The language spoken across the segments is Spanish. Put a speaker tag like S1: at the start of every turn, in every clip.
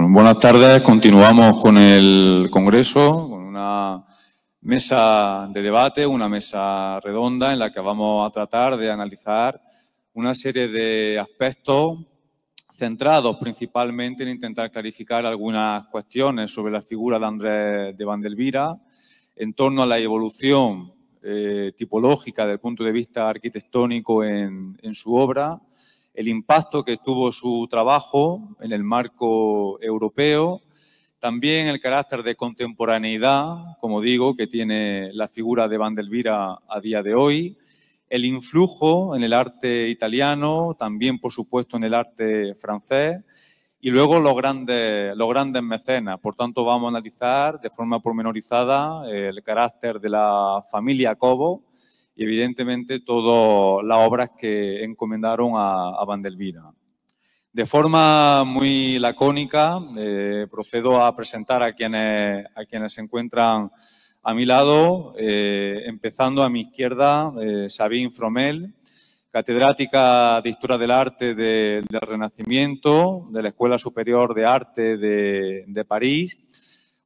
S1: Bueno, buenas tardes. Continuamos con el Congreso, con una mesa de debate, una mesa redonda en la que vamos a tratar de analizar una serie de aspectos centrados principalmente en intentar clarificar algunas cuestiones sobre la figura de Andrés de Vandelvira en torno a la evolución tipológica desde el punto de vista arquitectónico en su obra, el impacto que tuvo su trabajo en el marco europeo, también el carácter de contemporaneidad, como digo, que tiene la figura de Vandelvira a día de hoy, el influjo en el arte italiano, también, por supuesto, en el arte francés, y luego los grandes mecenas. Por tanto, vamos a analizar de forma pormenorizada el carácter de la familia Cobo y, evidentemente, todas las obras que encomendaron a Vandelvira. De forma muy lacónica, procedo a presentar a quienes se encuentran a mi lado, empezando a mi izquierda, Sabine Fromel, catedrática de Historia del Arte del Renacimiento, de la Escuela Superior de Arte de París.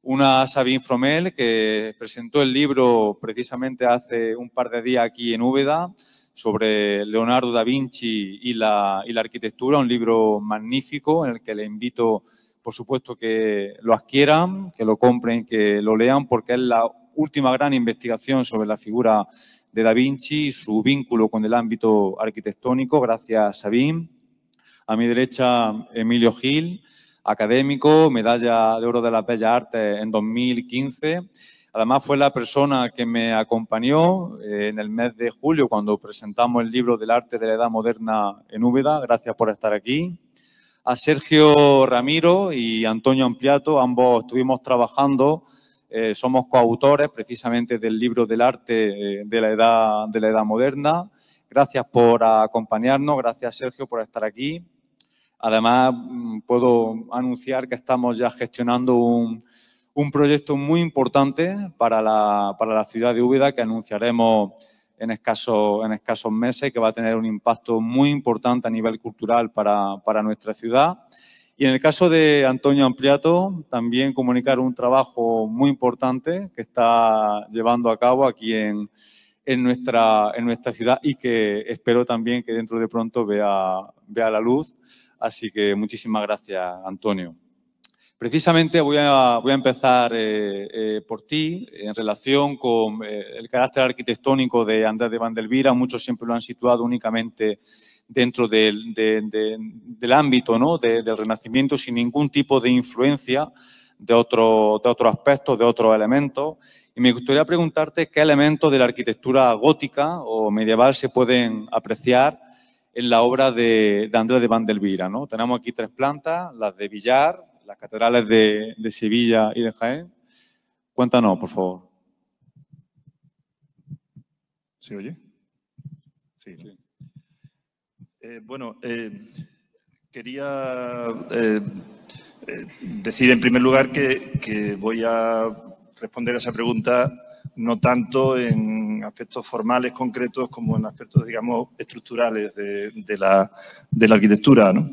S1: Una Sabine Fromel que presentó el libro precisamente hace un par de días aquí en Úbeda, sobre Leonardo da Vinci y la arquitectura, un libro magnífico en el que le invito, por supuesto, que lo adquieran, que lo compren, que lo lean, porque es la última gran investigación sobre la figura de Da Vinci y su vínculo con el ámbito arquitectónico. Gracias, Sabine. A mi derecha, Emilio Gil, académico, medalla de oro de las Bellas Artes en 2015. Además, fue la persona que me acompañó en el mes de julio cuando presentamos el libro del arte de la Edad Moderna en Úbeda. Gracias por estar aquí. A Sergio Ramiro y Antonio Ampliato, ambos estuvimos trabajando, somos coautores precisamente del libro del arte de la Edad Moderna. Gracias por acompañarnos, gracias Sergio por estar aquí. Además, puedo anunciar que estamos ya gestionando un proyecto muy importante para la ciudad de Úbeda que anunciaremos en escasos meses, que va a tener un impacto muy importante a nivel cultural para nuestra ciudad. Y en el caso de Antonio Ampliato, también comunicar un trabajo muy importante que está llevando a cabo aquí en nuestra ciudad y que espero también que dentro de pronto vea la luz. Así que muchísimas gracias, Antonio. Precisamente voy a empezar por ti, en relación con el carácter arquitectónico de Andrés de Vandelvira. Muchos siempre lo han situado únicamente dentro del ámbito, ¿no?, del Renacimiento, sin ningún tipo de influencia de otros aspectos, de otros elementos. Y me gustaría preguntarte qué elementos de la arquitectura gótica o medieval se pueden apreciar en la obra de Andrés de Vandelvira, ¿no? Tenemos aquí tres plantas, las de Villar, las catedrales de Sevilla y de Jaén. Cuéntanos, por favor.
S2: ¿Se oye? Sí. Sí. Quería decir en primer lugar que voy a responder a esa pregunta no tanto en aspectos formales concretos como en aspectos, digamos, estructurales de la arquitectura, ¿no?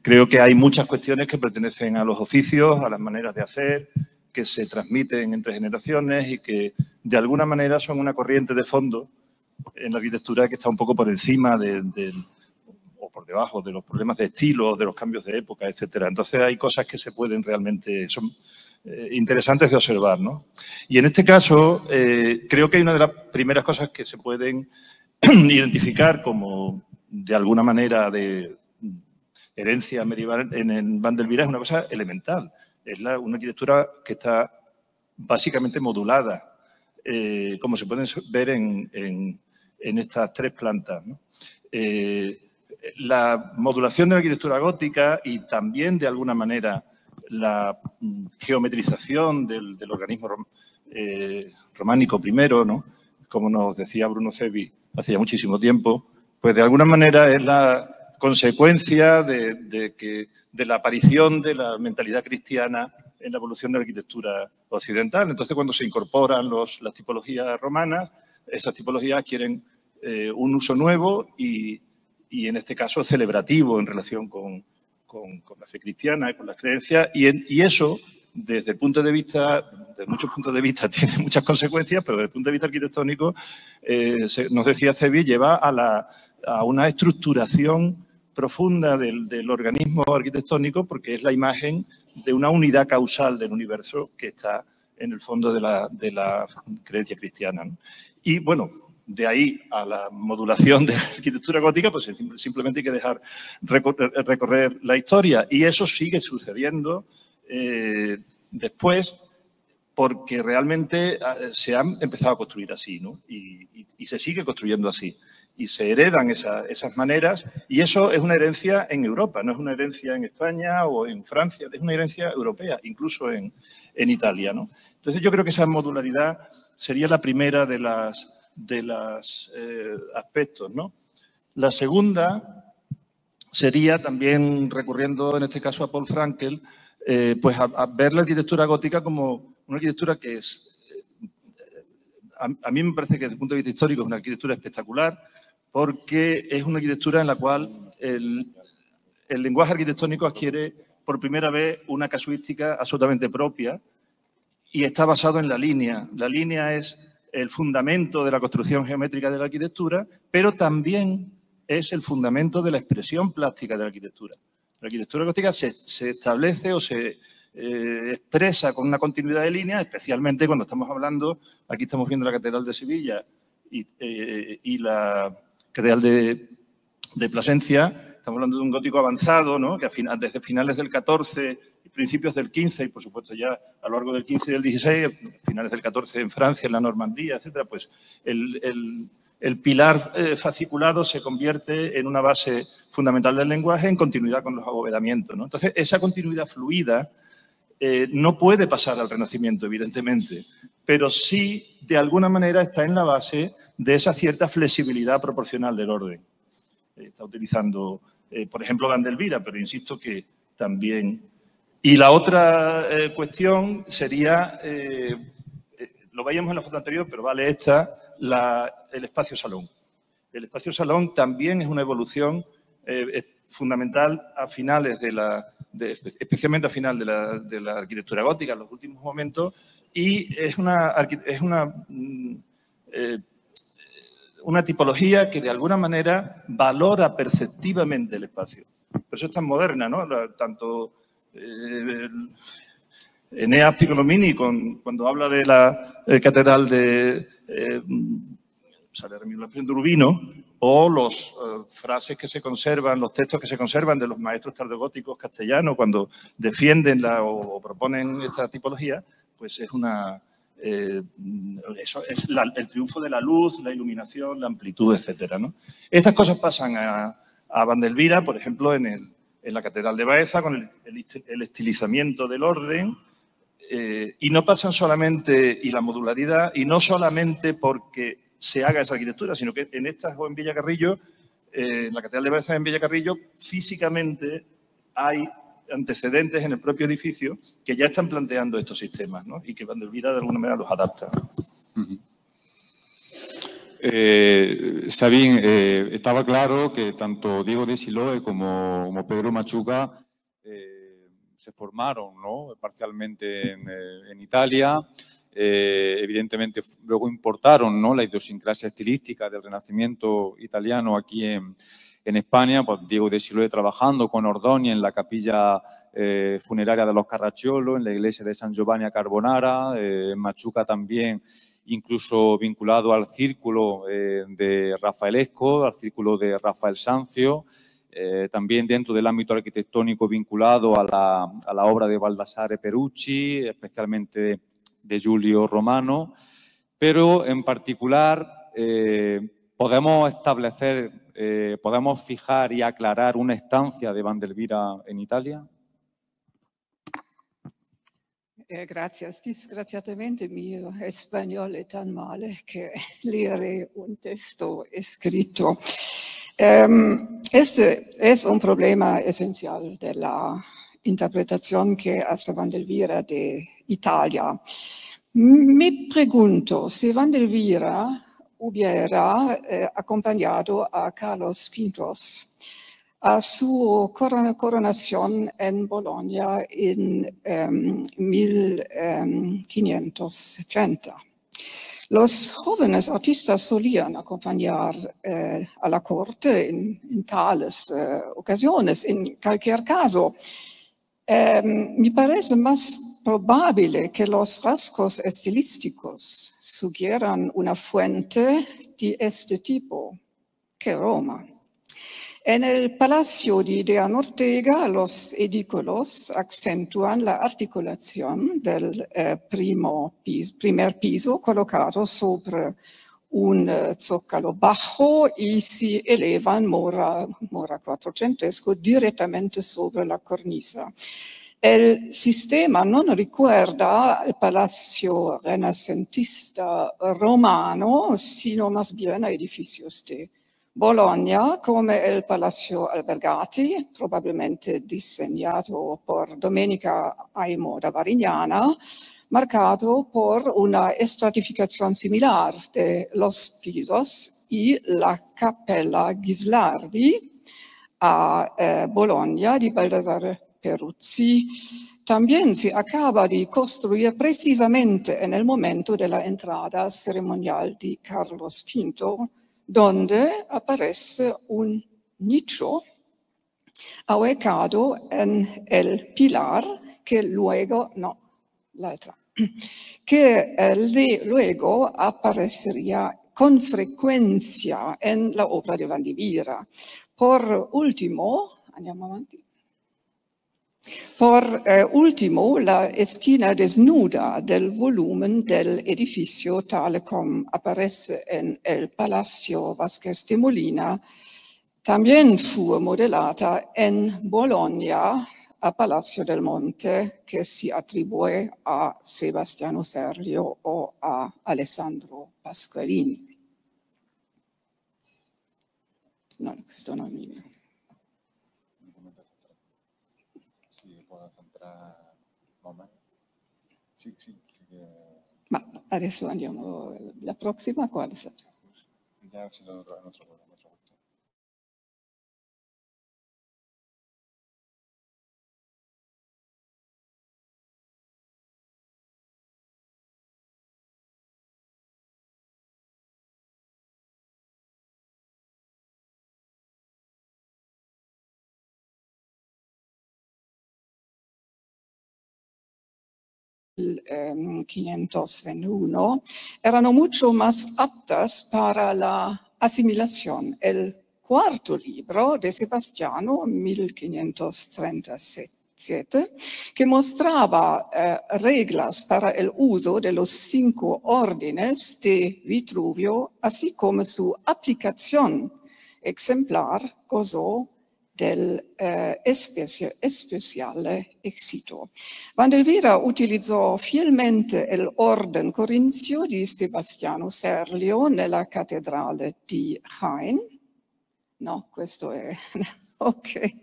S2: Creo que hay muchas cuestiones que pertenecen a los oficios, a las maneras de hacer, que se transmiten entre generaciones y que de alguna manera son una corriente de fondo en la arquitectura que está un poco por encima o por debajo de los problemas de estilo, de los cambios de época, etcétera. Entonces hay cosas que se pueden realmente, son interesantes de observar, ¿no? Y en este caso creo que hay una de las primeras cosas que se pueden identificar como de alguna manera de herencia medieval en Vandelvira es una cosa elemental. Es una arquitectura que está básicamente modulada, como se puede ver en estas tres plantas, ¿no? La modulación de la arquitectura gótica y también, de alguna manera, la geometrización del organismo románico primero, ¿no?, como nos decía Bruno Cevi hace ya muchísimo tiempo, pues de alguna manera es la consecuencia de la aparición de la mentalidad cristiana en la evolución de la arquitectura occidental. Entonces, cuando se incorporan las tipologías romanas, esas tipologías quieren un uso nuevo y en este caso celebrativo en relación con la fe cristiana y con las creencias, y eso, desde el punto de vista, de muchos puntos de vista, tiene muchas consecuencias, pero desde el punto de vista arquitectónico, nos decía Cebi, lleva a una estructuración profunda del organismo arquitectónico, porque es la imagen de una unidad causal del universo que está en el fondo de la creencia cristiana, ¿no? Y bueno, de ahí a la modulación de la arquitectura gótica, pues simplemente hay que dejar recorrer la historia. Y eso sigue sucediendo después, porque realmente se han empezado a construir así, ¿no? Y se sigue construyendo así. Y se heredan esas maneras, y eso es una herencia en Europa, no es una herencia en España o en Francia, es una herencia europea, incluso en Italia, ¿no? Entonces yo creo que esa modularidad sería la primera de los aspectos, ¿no? La segunda sería también, recurriendo en este caso a Paul Frankel, pues a ver la arquitectura gótica como una arquitectura que es, a mí me parece que desde el punto de vista histórico es una arquitectura espectacular, porque es una arquitectura en la cual el lenguaje arquitectónico adquiere por primera vez una casuística absolutamente propia y está basado en la línea. La línea es el fundamento de la construcción geométrica de la arquitectura, pero también es el fundamento de la expresión plástica de la arquitectura. La arquitectura gótica se establece o se expresa con una continuidad de línea, especialmente cuando estamos hablando, aquí estamos viendo la Catedral de Sevilla y la Catedral de Plasencia. Estamos hablando de un gótico avanzado, ¿no? Que desde finales del 14 y principios del 15, y por supuesto ya a lo largo del 15 y del 16, finales del 14 en Francia, en la Normandía, etcétera, pues el pilar fasciculado se convierte en una base fundamental del lenguaje en continuidad con los abovedamientos, ¿no? Entonces, esa continuidad fluida no puede pasar al Renacimiento, evidentemente, pero sí, de alguna manera, está en la base de esa cierta flexibilidad proporcional del orden. Está utilizando, por ejemplo, Van der Wira, pero insisto que también. Y la otra cuestión sería, lo veíamos en la foto anterior, pero vale esta, el espacio salón. El espacio salón también es una evolución fundamental a finales especialmente a final de la arquitectura gótica, en los últimos momentos, y es una tipología que de alguna manera valora perceptivamente el espacio. Por eso es tan moderna, ¿no? Tanto Eneas Piccolomini, cuando habla de la catedral de Urbino, o las frases que se conservan, los textos que se conservan de los maestros tardogóticos castellanos cuando defienden o proponen esta tipología, pues es eso es el triunfo de la luz, la iluminación, la amplitud, etcétera, ¿no? Estas cosas pasan a Van der Wira, por ejemplo, en la Catedral de Baeza, con el estilizamiento del orden, y no pasan solamente, y la modularidad, y no solamente porque se haga esa arquitectura, sino que en estas o en Villacarrillo, en la Catedral de Baeza en Villacarrillo, físicamente hay antecedentes en el propio edificio que ya están planteando estos sistemas, ¿no? Y que Van der Wira de alguna manera los adapta.
S1: Sabín, estaba claro que tanto Diego de Siloe como Pedro Machuca se formaron, ¿no? Parcialmente en Italia. Evidentemente luego importaron, ¿no?, la idiosincrasia estilística del Renacimiento italiano aquí en España. Pues Diego de Siloe trabajando con Ordóñez en la capilla funeraria de los Carracciolo, en la iglesia de San Giovanni a Carbonara, Machuca también incluso vinculado al círculo de rafaelesco, al círculo de Rafael Sanzio, también dentro del ámbito arquitectónico vinculado a la obra de Baldassare Perucci, especialmente de Giulio Romano, pero en particular podemos establecer, podemos fijar y aclarar una estancia de Van der Wira en Italia.
S3: Gracias. Disgraziatamente mio español è tan male che leer un texto escrito. Este es un problema esencial de la interpretación que hace Van der Wira de Italia. Me pregunto si Van der Wira hubiera acompañado a Carlos V a su coronación en Bologna en 1530. Los jóvenes artistas solían acompañar a la corte en tales ocasiones. En cualquier caso, me parece más probable que los rasgos estilísticos sugieran una fuente de este tipo que Roma. En el Palacio de Dean Ortega, los edículos acentúan la articulación del primer piso colocado sobre un zócalo bajo y se elevan mora quattrocentesco direttamente sobre la cornisa. El sistema non ricuerda el palacio renacentista romano, sino más bien a edificios de Bologna, come el Palacio Albergati, probabilmente disegnato por Domenica Aimo da Varignana, marcado por una estratificación similar de los pisos, y la Cappella Ghislardi a Bologna di Baldassare Peruzzi también se acaba de construir precisamente en el momento de la entrada ceremonial de Carlos V, donde aparece un nicho ahuecado en el pilar que luego, luego aparecería con frecuencia en la obra de Vandivira. Por último, andiamo avanti. Por último, la esquina desnuda del volumen del edificio, tal como aparece en el Palacio Vázquez de Molina, también fue modelata en Bologna a Palacio del Monte, que se atribuye a Sebastiano Serlio o a Alessandro Pasqualini. No, questo non è mio. Ma adesso andiamo, la prossima quale sarà? El 521 erano mucho más aptas para la asimilación. El cuarto libro de Sebastiano, 1537, que mostraba reglas para el uso de los 5 órdenes de Vitruvio, así como su aplicación exemplar, gozó del especiale éxito. Vandelvira utilizzò fielmente el orden corinzio di Sebastiano Serlio nella cattedrale di Jaén. No, questo è... ok.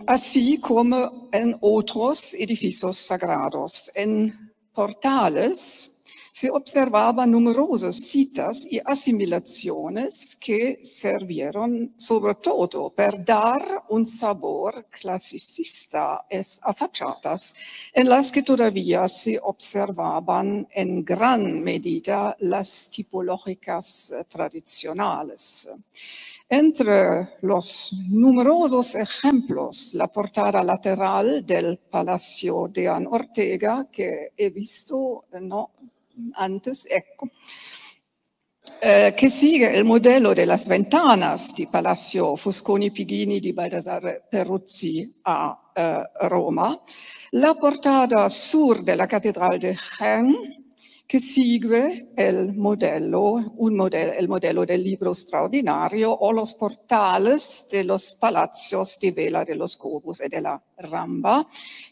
S3: Así como en otros edificios sagrados. En Portales se observaban numerosas citas y asimilaciones que sirvieron sobre todo para dar un sabor clasicista a fachadas en las que todavía se observaban en gran medida las tipológicas tradicionales. Entre los numerosos ejemplos, la portada lateral del Palacio Dean Ortega, que he visto, no, antes, ecco, che sigue il modello de las ventanas di Palacio Fosconi Pighini di Baldassare Peruzzi a Roma, la portada sur de la Catedral de Jaén, che sigue el modello del libro straordinario, o los portales de los palacios de Vela de los Cobos y de la Ramba,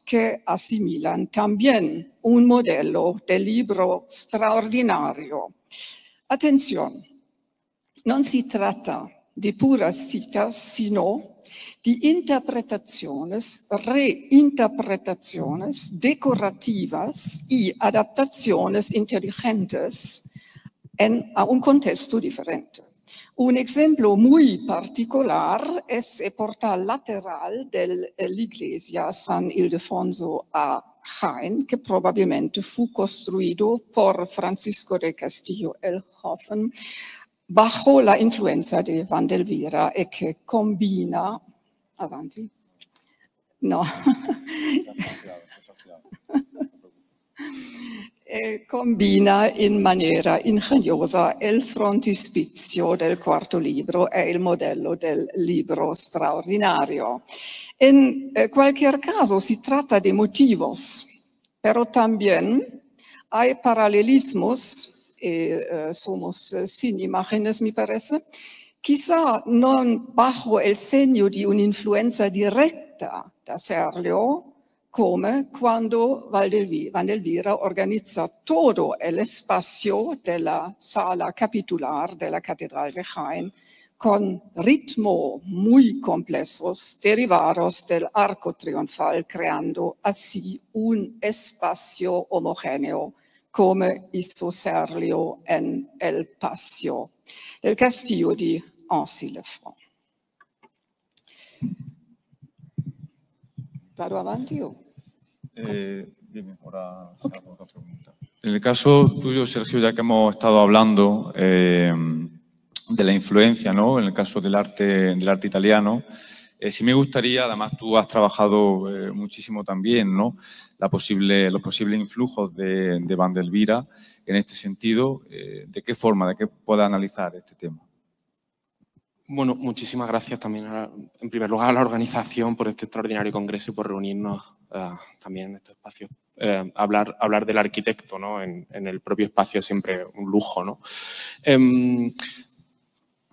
S3: que asimilan también un modelo del libro straordinario. Atención, non si trata de puras citas, sino de interpretaciones, reinterpretaciones decorativas y adaptaciones inteligentes a un contexto diferente. Un ejemplo muy particular es el portal lateral de la iglesia San Ildefonso a Jaén, que probablemente fue construido por Francisco de Castillo el Joven bajo la influencia de Vandelvira y que combina... Avanti. No. Combina in maniera ingegnosa il frontispizio del quarto libro e il modello del libro straordinario. En cualquier caso se trata de motivos, pero también hay paralelismos, somos sin imágenes me parece, quizá no bajo el segno di un'influenza diretta da Serlio, come quando Vandelvira organizza todo el espacio de la sala capitular de la Catedral de Jaén con ritmo muy complejos derivados del arco triunfal, creando así un espacio homogéneo como hizo Serlio en el patio del castillo de Ancy-le-Franc. ¿Vado avanti o?
S1: Dime, ahora okay. Otra pregunta. En el caso tuyo, Sergio, ya que hemos estado hablando de la influencia, ¿no? En el caso del arte italiano, sí me gustaría, además tú has trabajado muchísimo también, ¿no? Los posibles influjos de Vandelvira en este sentido. ¿De qué forma, de qué pueda analizar este tema?
S4: Bueno, muchísimas gracias también, en primer lugar, a la organización por este extraordinario congreso y por reunirnos también en este espacio. Hablar del arquitecto, ¿no? En el propio espacio es siempre un lujo, ¿no?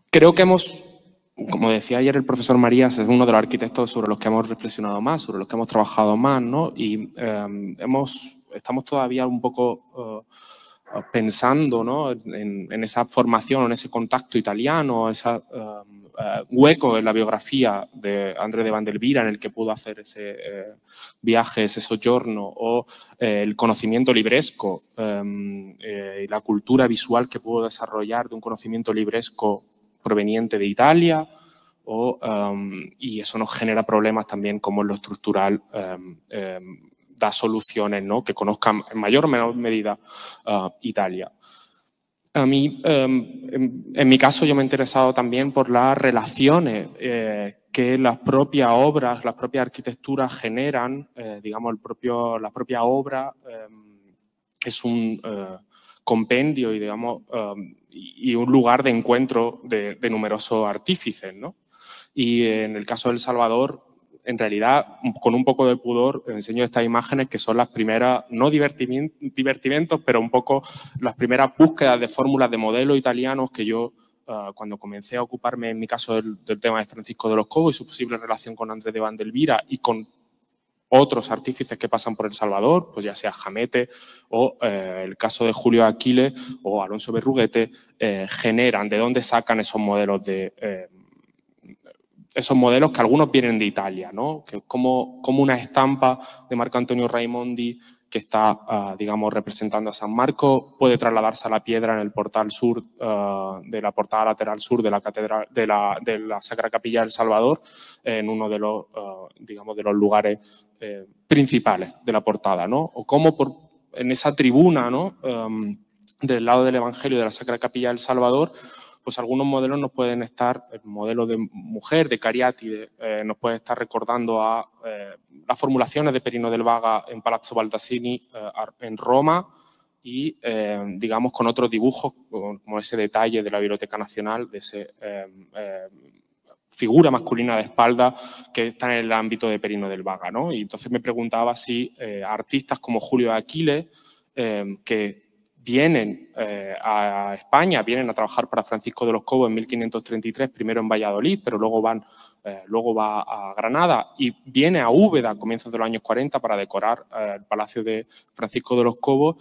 S4: Creo que como decía ayer el profesor Marías, es uno de los arquitectos sobre los que hemos reflexionado más, sobre los que hemos trabajado más, ¿no? Y estamos todavía un poco pensando, ¿no? en esa formación, en ese contacto italiano, ese hueco en la biografía de André de Vandelvira en el que pudo hacer ese viaje, ese soggiorno, o el conocimiento libresco y la cultura visual que pudo desarrollar de un conocimiento libresco proveniente de Italia, y eso nos genera problemas también como en lo estructural da soluciones, ¿no? Que conozcan en mayor o menor medida Italia. A mí, en mi caso, yo me he interesado también por las relaciones que las propias obras, las propias arquitecturas generan, digamos, la propia obra es un compendio y, digamos, y un lugar de encuentro de numerosos artífices, ¿no? Y en el caso de El Salvador, en realidad, con un poco de pudor, enseño estas imágenes que son las primeras, no divertimentos, pero un poco las primeras búsquedas de fórmulas de modelos italianos que yo, cuando comencé a ocuparme, en mi caso, del tema de Francisco de los Cobos y su posible relación con Andrés de Vandelvira y con otros artífices que pasan por El Salvador, pues ya sea Jamete o el caso de Julio Aquiles o Alonso Berruguete, generan, de dónde sacan esos modelos esos modelos que algunos vienen de Italia, ¿no? Que como una estampa de Marco Antonio Raimondi que está, digamos, representando a San Marco, puede trasladarse a la piedra en el portal sur, de la portada lateral sur de la catedral, de la Sacra Capilla del Salvador, en uno de los, digamos, de los lugares principales de la portada, ¿no? O como en esa tribuna, ¿no? Del lado del Evangelio de la Sacra Capilla del Salvador, pues algunos modelos nos pueden estar, el modelo de mujer, de Cariátide, nos puede estar recordando a las formulaciones de Perino del Vaga en Palazzo Baldassini en Roma y, digamos, con otros dibujos, como ese detalle de la Biblioteca Nacional, de ese figura masculina de espalda que está en el ámbito de Perino del Vaga, ¿no? Y entonces me preguntaba si artistas como Julio Aquiles, que vienen a España, vienen a trabajar para Francisco de los Cobos en 1533, primero en Valladolid, pero luego va a Granada y viene a Úbeda a comienzos de los años 40 para decorar el Palacio de Francisco de los Cobos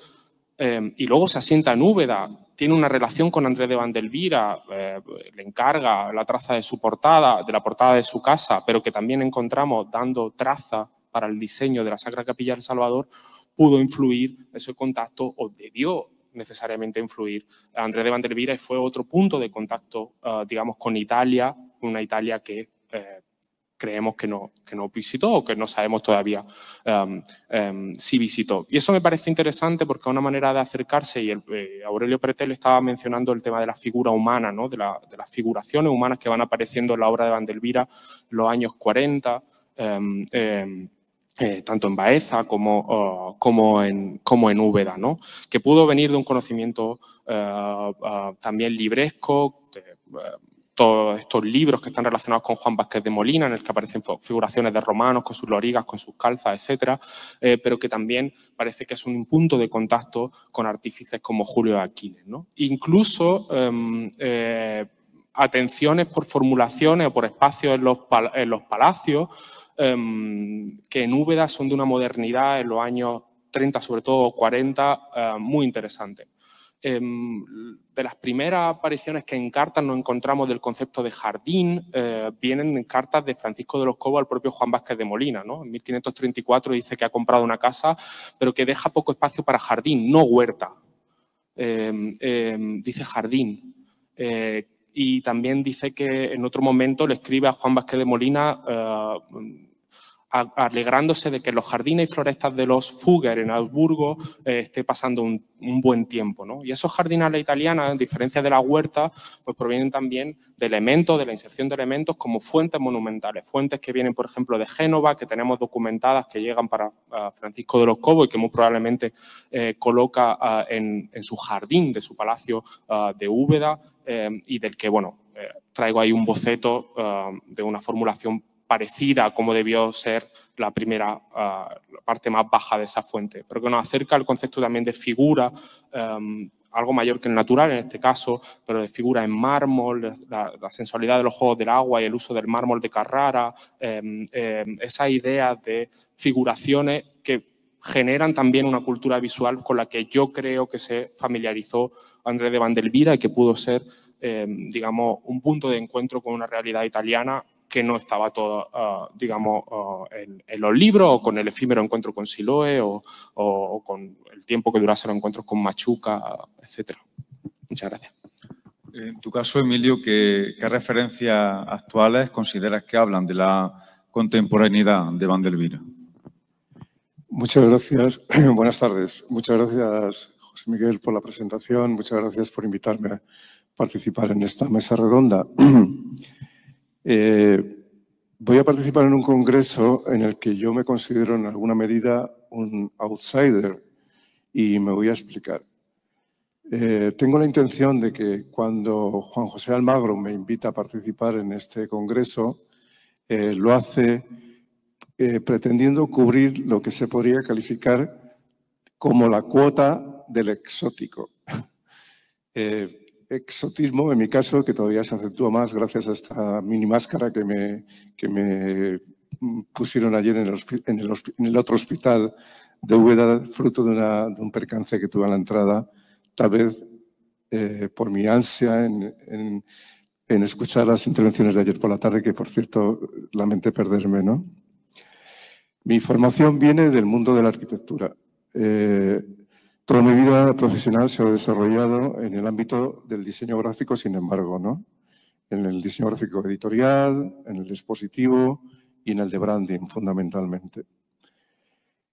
S4: y luego se asienta en Úbeda. Tiene una relación con Andrés de Vandelvira, le encarga la traza de su portada, de la portada de su casa, pero que también encontramos dando traza para el diseño de la Sacra Capilla del Salvador, pudo influir ese contacto o debió necesariamente influir Andrés de Vandelvira, y fue otro punto de contacto, digamos, con Italia, una Italia que creemos que no visitó o que no sabemos todavía si visitó. Y eso me parece interesante porque es una manera de acercarse, y Aurelio Pretel estaba mencionando el tema de la figura humana, ¿no? de las figuraciones humanas que van apareciendo en la obra de Vandelvira en los años 40, tanto en Baeza como en Úbeda, ¿no? Que pudo venir de un conocimiento también libresco, todos estos libros que están relacionados con Juan Vázquez de Molina, en el que aparecen figuraciones de romanos con sus lorigas, con sus calzas, etcétera, pero que también parece que es un punto de contacto con artífices como Julio de Aquiles, ¿no? Incluso atenciones por formulaciones o por espacios en los palacios, que en Úbeda son de una modernidad en los años 30, sobre todo 40, muy interesante. De las primeras apariciones que en cartas nos encontramos del concepto de jardín, vienen en cartas de Francisco de los Cobos al propio Juan Vázquez de Molina, ¿no? En 1534 dice que ha comprado una casa, pero que deja poco espacio para jardín, no huerta. Dice jardín. Y también dice que en otro momento le escribe a Juan Vázquez de Molina alegrándose de que en los jardines y florestas de los Fugger en Augsburgo esté pasando un buen tiempo, ¿no? Y esos jardines a la italiana, en diferencia de la huerta, pues provienen también de elementos, de la inserción de elementos como fuentes monumentales, fuentes que vienen, por ejemplo, de Génova, que tenemos documentadas, que llegan para Francisco de los Cobos y que muy probablemente coloca en su jardín de su palacio de Úbeda, y del que, bueno, traigo ahí un boceto de una formulación parecida a cómo debió ser la primera, la parte más baja de esa fuente, pero que nos acerca al concepto también de figura, algo mayor que el natural en este caso, pero de figura en mármol, la sensualidad de los juegos del agua y el uso del mármol de Carrara, esas ideas de figuraciones que generan también una cultura visual con la que yo creo que se familiarizó Andrés de Vandelvira y que pudo ser, digamos, un punto de encuentro con una realidad italiana que no estaba todo, digamos, en los libros, o con el efímero encuentro con Siloe, o con el tiempo que durase los encuentros con Machuca, etc. Muchas gracias.
S1: En tu caso, Emilio, ¿qué referencias actuales consideras que hablan de la contemporaneidad de Vandelvira?
S5: Muchas gracias. Buenas tardes. Muchas gracias, José Miguel, por la presentación. Muchas gracias por invitarme a participar en esta mesa redonda. Voy a participar en un congreso en el que yo me considero en alguna medida un outsider, y me voy a explicar. Tengo la intención de que cuando Juan José Almagro me invita a participar en este congreso, lo hace pretendiendo cubrir lo que se podría calificar como la cuota del exótico. Exotismo, en mi caso, que todavía se acentúa más gracias a esta mini máscara que me pusieron ayer en el otro hospital de Úbeda, fruto de un percance que tuve a la entrada, tal vez por mi ansia en escuchar las intervenciones de ayer por la tarde, que por cierto lamenté perderme, ¿no? Mi formación viene del mundo de la arquitectura. Toda mi vida profesional se ha desarrollado en el ámbito del diseño gráfico, sin embargo, ¿no? En el diseño gráfico editorial, en el dispositivo y en el de branding, fundamentalmente.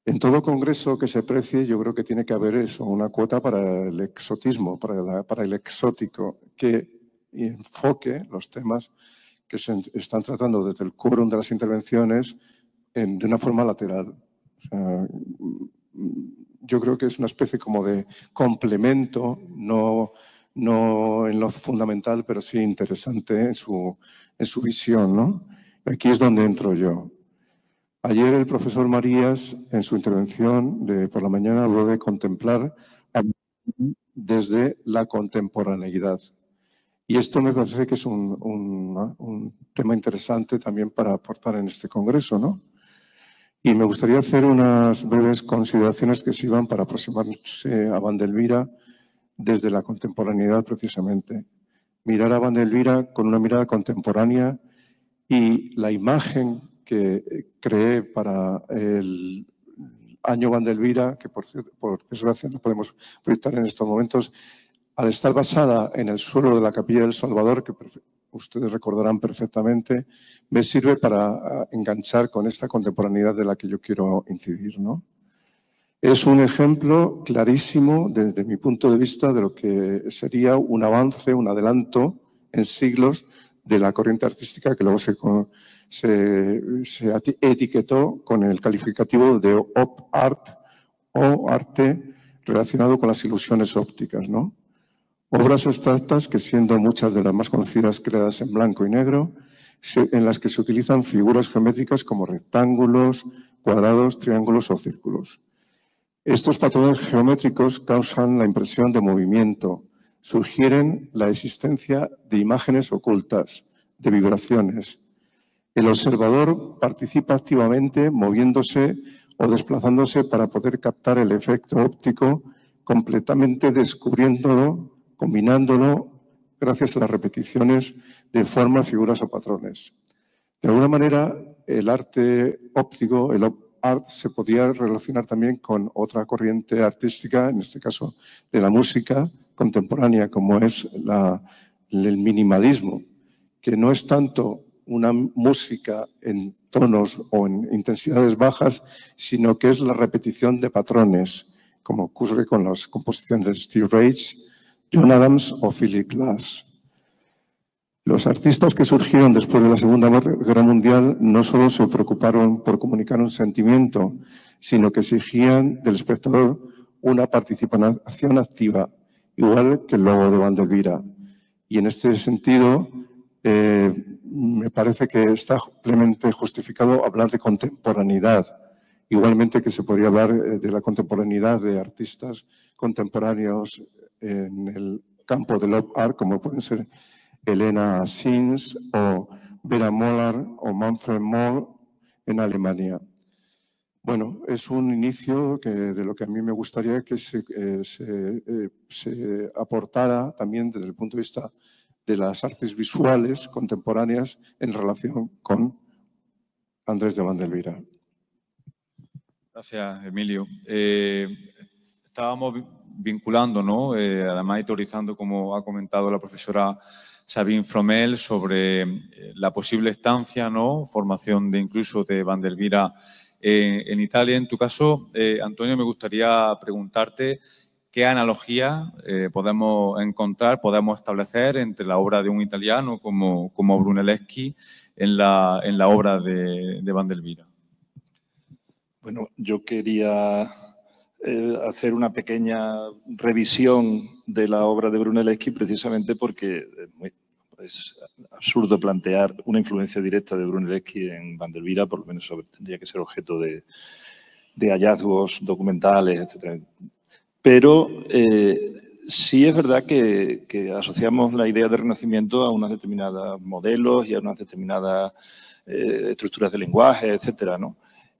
S5: En todo congreso que se precie, yo creo que tiene que haber eso, una cuota para el exotismo, para el exótico, que enfoque los temas que se están tratando desde el quórum de las intervenciones de una forma lateral. O sea, yo creo que es una especie como de complemento, no en lo fundamental, pero sí interesante en su visión, ¿no? Aquí es donde entro yo. Ayer el profesor Marías, en su intervención por la mañana, habló de contemplar desde la contemporaneidad. Y esto me parece que es un tema interesante también para aportar en este congreso, ¿no? Y me gustaría hacer unas breves consideraciones que sirvan para aproximarse a Vandelvira desde la contemporaneidad, precisamente. Mirar a Vandelvira con una mirada contemporánea, y la imagen que creé para Año Vandelvira, que por desgracia no podemos proyectar en estos momentos, al estar basada en el suelo de la Capilla del Salvador, que ustedes recordarán perfectamente, me sirve para enganchar con esta contemporaneidad de la que yo quiero incidir, ¿no? Es un ejemplo clarísimo, desde mi punto de vista, de lo que sería un avance, un adelanto en siglos de la corriente artística que luego se etiquetó con el calificativo de op art o arte relacionado con las ilusiones ópticas, ¿no? Obras abstractas que, siendo muchas de las más conocidas creadas en blanco y negro, en las que se utilizan figuras geométricas como rectángulos, cuadrados, triángulos o círculos. Estos patrones geométricos causan la impresión de movimiento, sugieren la existencia de imágenes ocultas, de vibraciones. El observador participa activamente moviéndose o desplazándose para poder captar el efecto óptico, completamente descubriéndolo, combinándolo gracias a las repeticiones de formas, figuras o patrones. De alguna manera, el arte óptico, el op art, se podía relacionar también con otra corriente artística, en este caso de la música contemporánea, como es el minimalismo, que no es tanto una música en tonos o en intensidades bajas, sino que es la repetición de patrones, como ocurre con las composiciones de Steve Reich, John Adams o Philip Glass. Los artistas que surgieron después de la Segunda Guerra Mundial no solo se preocuparon por comunicar un sentimiento, sino que exigían del espectador una participación activa, igual que el logo de Vandelvira. Y en este sentido, me parece que está plenamente justificado hablar de contemporaneidad, igualmente que se podría hablar de la contemporaneidad de artistas contemporáneos en el campo del op art, como pueden ser Elena Sins o Vera Molar o Manfred Moll en Alemania. Bueno, es un inicio de lo que a mí me gustaría que se aportara también desde el punto de vista de las artes visuales contemporáneas en relación con Andrés de Vandelvira.
S1: Gracias, Emilio. Estábamos vinculando, ¿no? Además y teorizando, como ha comentado la profesora Sabine Fromel, sobre la posible estancia, ¿no? Formación incluso de Vandelvira en Italia. En tu caso, Antonio, me gustaría preguntarte qué analogía podemos encontrar, podemos establecer entre la obra de un italiano como Brunelleschi en la obra de Vandelvira.
S2: Bueno, yo quería hacer una pequeña revisión de la obra de Brunelleschi precisamente porque es absurdo plantear una influencia directa de Brunelleschi en Vandelvira, por lo menos tendría que ser objeto de hallazgos documentales, etc. Pero sí es verdad que asociamos la idea de Renacimiento a unas determinadas modelos y a unas determinadas estructuras de lenguaje, etcétera, ¿no?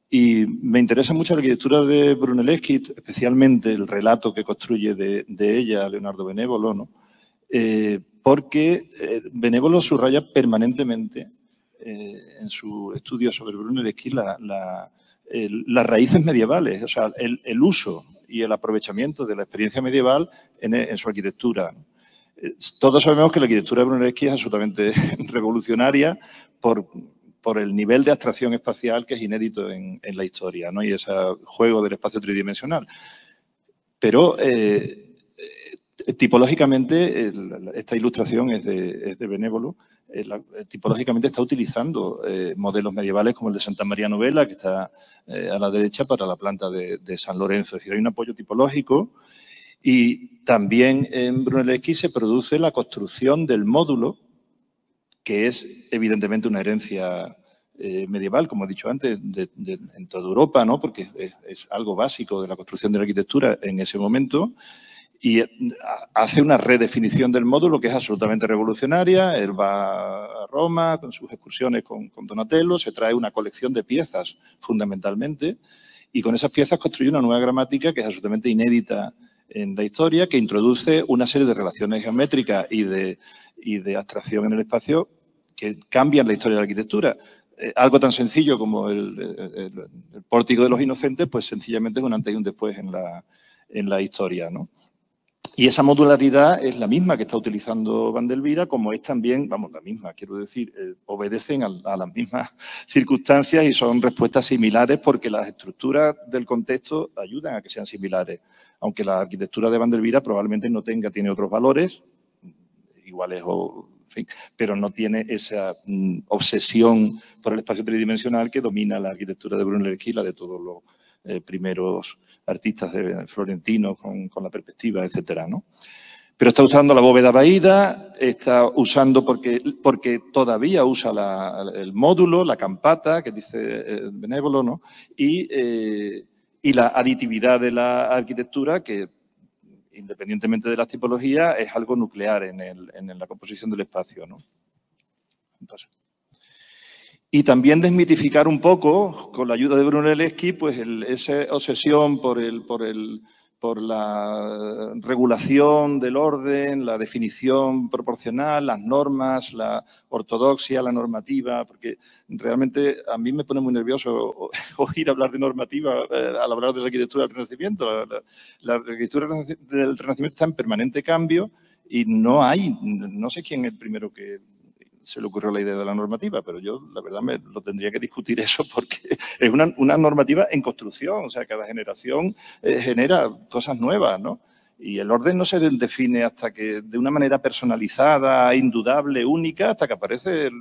S2: Y me interesa mucho la arquitectura de Brunelleschi, especialmente el relato que construye de ella Leonardo Benevolo, ¿no? Porque Benevolo subraya permanentemente en su estudio sobre Brunelleschi las raíces medievales, o sea, el uso y el aprovechamiento de la experiencia medieval en su arquitectura. Todos sabemos que la arquitectura de Brunelleschi es absolutamente revolucionaria por el nivel de abstracción espacial que es inédito en la historia, ¿no? Y ese juego del espacio tridimensional. Pero tipológicamente, esta ilustración es de Benevolo, tipológicamente está utilizando modelos medievales como el de Santa María Novella, que está a la derecha, para la planta de San Lorenzo. Es decir, hay un apoyo tipológico y también en Brunelleschi se produce la construcción del módulo, que es evidentemente una herencia medieval, como he dicho antes, en toda Europa, ¿no? Porque es algo básico de la construcción de la arquitectura en ese momento, y hace una redefinición del módulo que es absolutamente revolucionaria. Él va a Roma con sus excursiones con Donatello, se trae una colección de piezas fundamentalmente, y con esas piezas construye una nueva gramática que es absolutamente inédita en la historia, que introduce una serie de relaciones geométricas y de abstracción en el espacio que cambian la historia de la arquitectura. algo tan sencillo como el Pórtico de los Inocentes, pues sencillamente es un antes y un después en la historia, ¿no? Y esa modularidad es la misma que está utilizando Vandelvira, como es también, vamos, la misma, quiero decir, obedecen a las mismas circunstancias y son respuestas similares porque las estructuras del contexto ayudan a que sean similares. Aunque la arquitectura de Vandelvira probablemente tiene otros valores, iguales o, en fin, pero no tiene esa obsesión por el espacio tridimensional que domina la arquitectura de Brunelleschi, la de todos los primeros artistas florentinos con la perspectiva, etcétera, ¿no? Pero está usando la bóveda vaída, está usando porque todavía usa el módulo, la campata, que dice Benévolo, ¿no? Y la aditividad de la arquitectura, que independientemente de las tipologías, es algo nuclear en la composición del espacio, ¿no? Entonces, y también desmitificar un poco, con la ayuda de Brunelleschi, pues esa obsesión por la regulación del orden, la definición proporcional, las normas, la ortodoxia, la normativa, porque realmente a mí me pone muy nervioso oír hablar de normativa al hablar de la arquitectura del Renacimiento. La arquitectura del Renacimiento está en permanente cambio y no sé quién es el primero que se le ocurrió la idea de la normativa, pero yo, la verdad, lo tendría que discutir eso porque es una normativa en construcción, o sea, cada generación genera cosas nuevas, ¿no? Y el orden no se define hasta que, de una manera personalizada, indudable, única, hasta que aparecen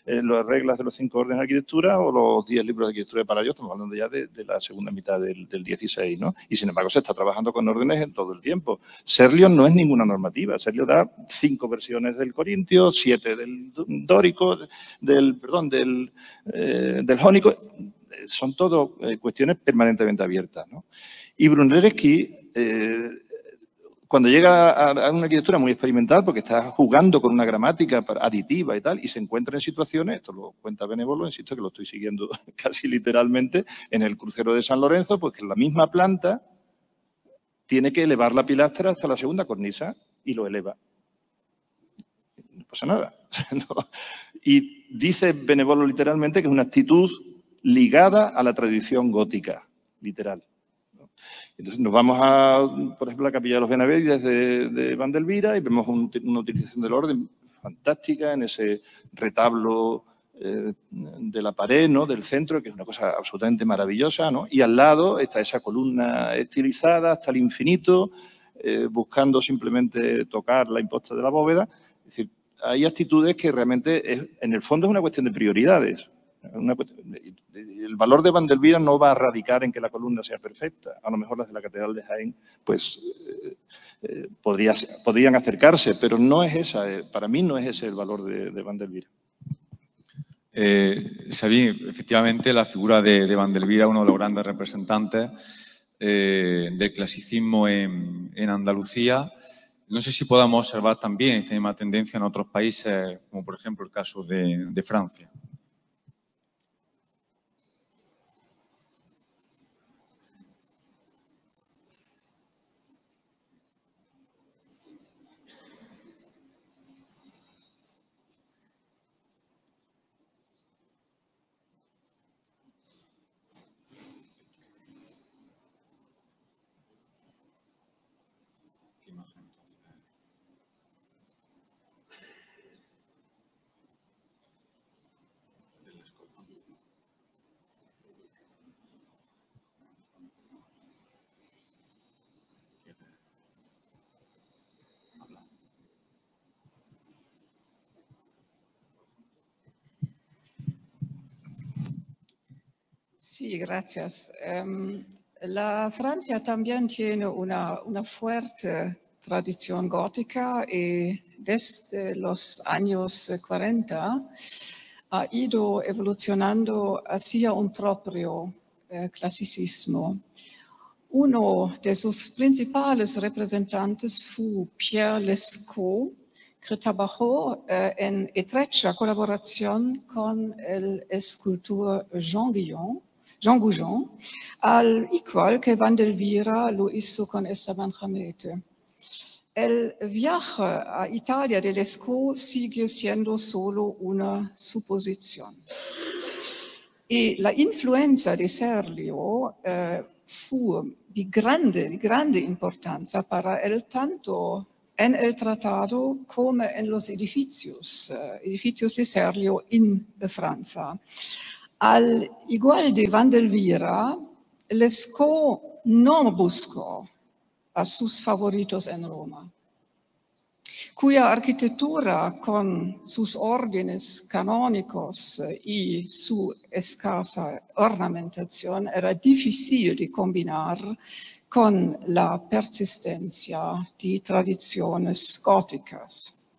S2: las reglas de los 5 órdenes de arquitectura o los 10 libros de arquitectura de Palladio. Estamos hablando ya de la segunda mitad del 16, ¿no? Y sin embargo se está trabajando con órdenes en todo el tiempo. Serlio no es ninguna normativa. Serlio da 5 versiones del corintio, 7 del dórico, del jónico. Son todo cuestiones permanentemente abiertas, ¿no? Y Brunelleschi, cuando llega a una arquitectura muy experimental, porque está jugando con una gramática aditiva y tal, y se encuentra en situaciones, esto lo cuenta Benévolo, insisto que lo estoy siguiendo casi literalmente, en el crucero de San Lorenzo, pues que la misma planta tiene que elevar la pilastra hasta la segunda cornisa y lo eleva. No pasa nada. ¿No? Y dice Benévolo literalmente que es una actitud ligada a la tradición gótica, literal. Entonces nos vamos por ejemplo, a la Capilla de los Benavides de Vandelvira y vemos una utilización del orden fantástica en ese retablo de la pared, ¿no? Del centro, que es una cosa absolutamente maravillosa, ¿no? Y al lado está esa columna estilizada hasta el infinito, buscando simplemente tocar la imposta de la bóveda. Es decir, hay actitudes que realmente, en el fondo, es una cuestión de prioridades. El valor de Vandelvira no va a radicar en que la columna sea perfecta. A lo mejor las de la Catedral de Jaén pues, podrían acercarse, pero no es esa, para mí no es ese el valor de Vandelvira.
S1: Sabí, efectivamente, la figura de Vandelvira, uno de los grandes representantes del clasicismo en Andalucía. No sé si podamos observar también esta misma tendencia en otros países, como por ejemplo el caso de Francia.
S3: Sí, gracias. La Francia también tiene una fuerte tradición gótica y desde los años 40 ha ido evolucionando hacia un propio clasicismo. Uno de sus principales representantes fue Pierre Lescaut, que trabajó en estrecha colaboración con el escultor Jean Goujon, al igual que Vandelvira lo hizo con Esteban Jamete. El viaje a Italia de Lescaut sigue siendo solo una suposición. Y la influencia de Serlio fu di grande importancia para él tanto en el tratado como en los edificios de Serlio en Francia. Al igual de Vandelvira, Lescaut no buscó a sus favoritos en Roma, cuya arquitectura con sus órdenes canónicos y su escasa ornamentación era difícil de combinar con la persistencia de tradiciones góticas.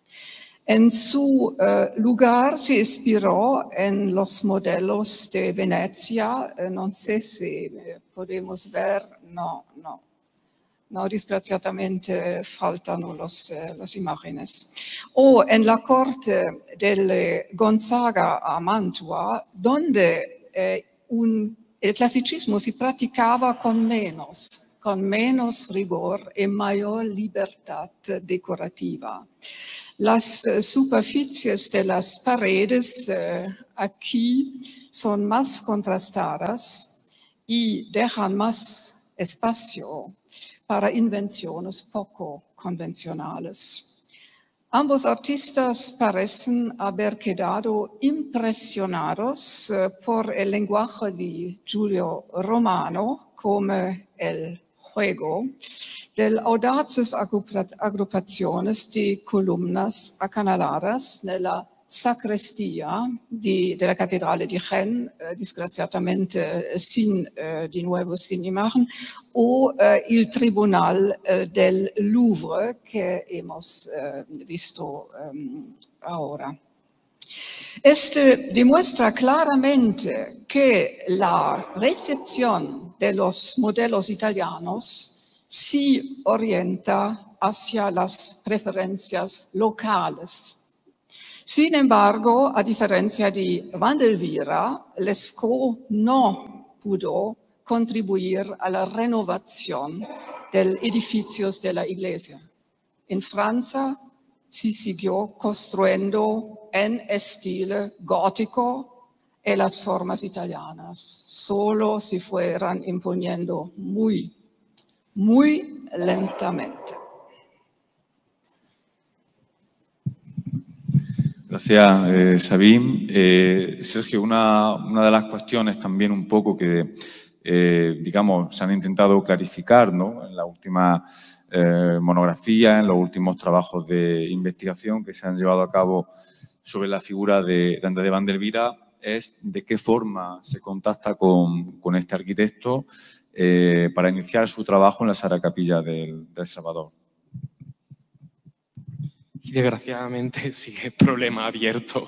S3: En su lugar se inspiró en los modelos de Venecia, no sé si podemos ver, no, desgraciadamente faltan las imágenes. O en la corte del Gonzaga a Mantua, donde el clasicismo se practicaba con menos rigor y mayor libertad decorativa. Las superficies de las paredes aquí son más contrastadas y dejan más espacio para invenciones poco convencionales. Ambos artistas parecen haber quedado impresionados por el lenguaje de Giulio Romano, como el juego de audaces agrupaciones de columnas acanaladas nella sacrestia della cattedrale di Rennes, disgraziatamente sin imagen, o il Tribunal del Louvre que hemos visto ahora. Este demuestra claramente que la recepción de los modelos italianos se orienta hacia las preferencias locales. Sin embargo, a diferencia de Vandelvira, Lescaut no pudo contribuir a la renovación de los edificios de la iglesia. En Francia se siguió construyendo en estilo gótico y las formas italianas solo se fueron imponiendo muy lentamente.
S1: Gracias, Sabine. Sergio, una de las cuestiones también un poco que, digamos, se han intentado clarificar, ¿no?, en la última monografía, en los últimos trabajos de investigación que se han llevado a cabo sobre la figura de André de Vandelvira, es de qué forma se contacta con este arquitecto para iniciar su trabajo en la Sagrada Capilla del Salvador.
S4: Y desgraciadamente sigue el problema abierto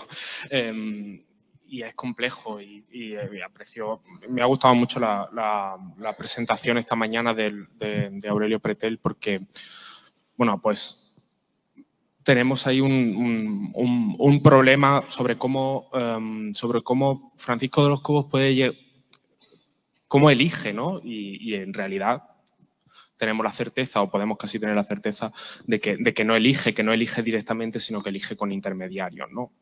S4: y es complejo y aprecio. Me ha gustado mucho la presentación esta mañana de Aurelio Pretel porque, bueno, pues tenemos ahí un problema sobre cómo Francisco de los Cobos cómo elige, ¿no? Y en realidad tenemos la certeza, o podemos casi tener la certeza, de que no elige directamente, sino que elige con intermediarios, ¿no?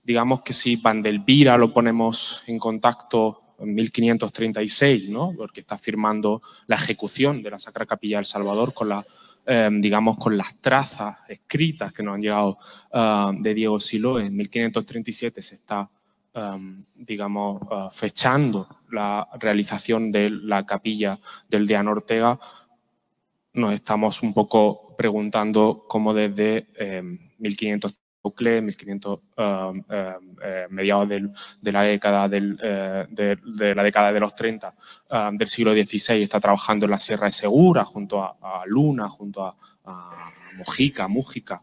S4: Digamos que si Vandelvira lo ponemos en contacto en 1536, ¿no?, porque está firmando la ejecución de la Sacra Capilla del Salvador con digamos, con las trazas escritas que nos han llegado de Diego Siloé. En 1537 se está digamos, fechando la realización de la capilla del Deán Ortega. Nos estamos un poco preguntando cómo desde 1500 mediados de la década de los 30 del siglo XVI está trabajando en la Sierra de Segura junto a Luna, junto a Mújica,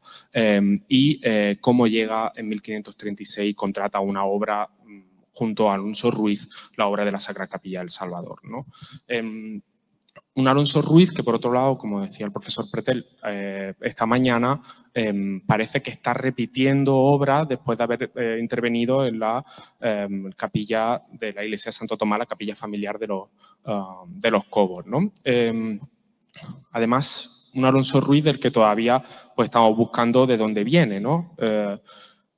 S4: y cómo llega en 1536 y contrata una obra junto a Alonso Ruiz, la obra de la Sacra Capilla del Salvador, ¿no? Un Alonso Ruiz que, por otro lado, como decía el profesor Pretel esta mañana, parece que está repitiendo obras después de haber intervenido en la capilla de la iglesia de Santo Tomás, la capilla familiar de los Cobos, ¿no? Además, un Alonso Ruiz del que todavía pues, estamos buscando de dónde viene, ¿no?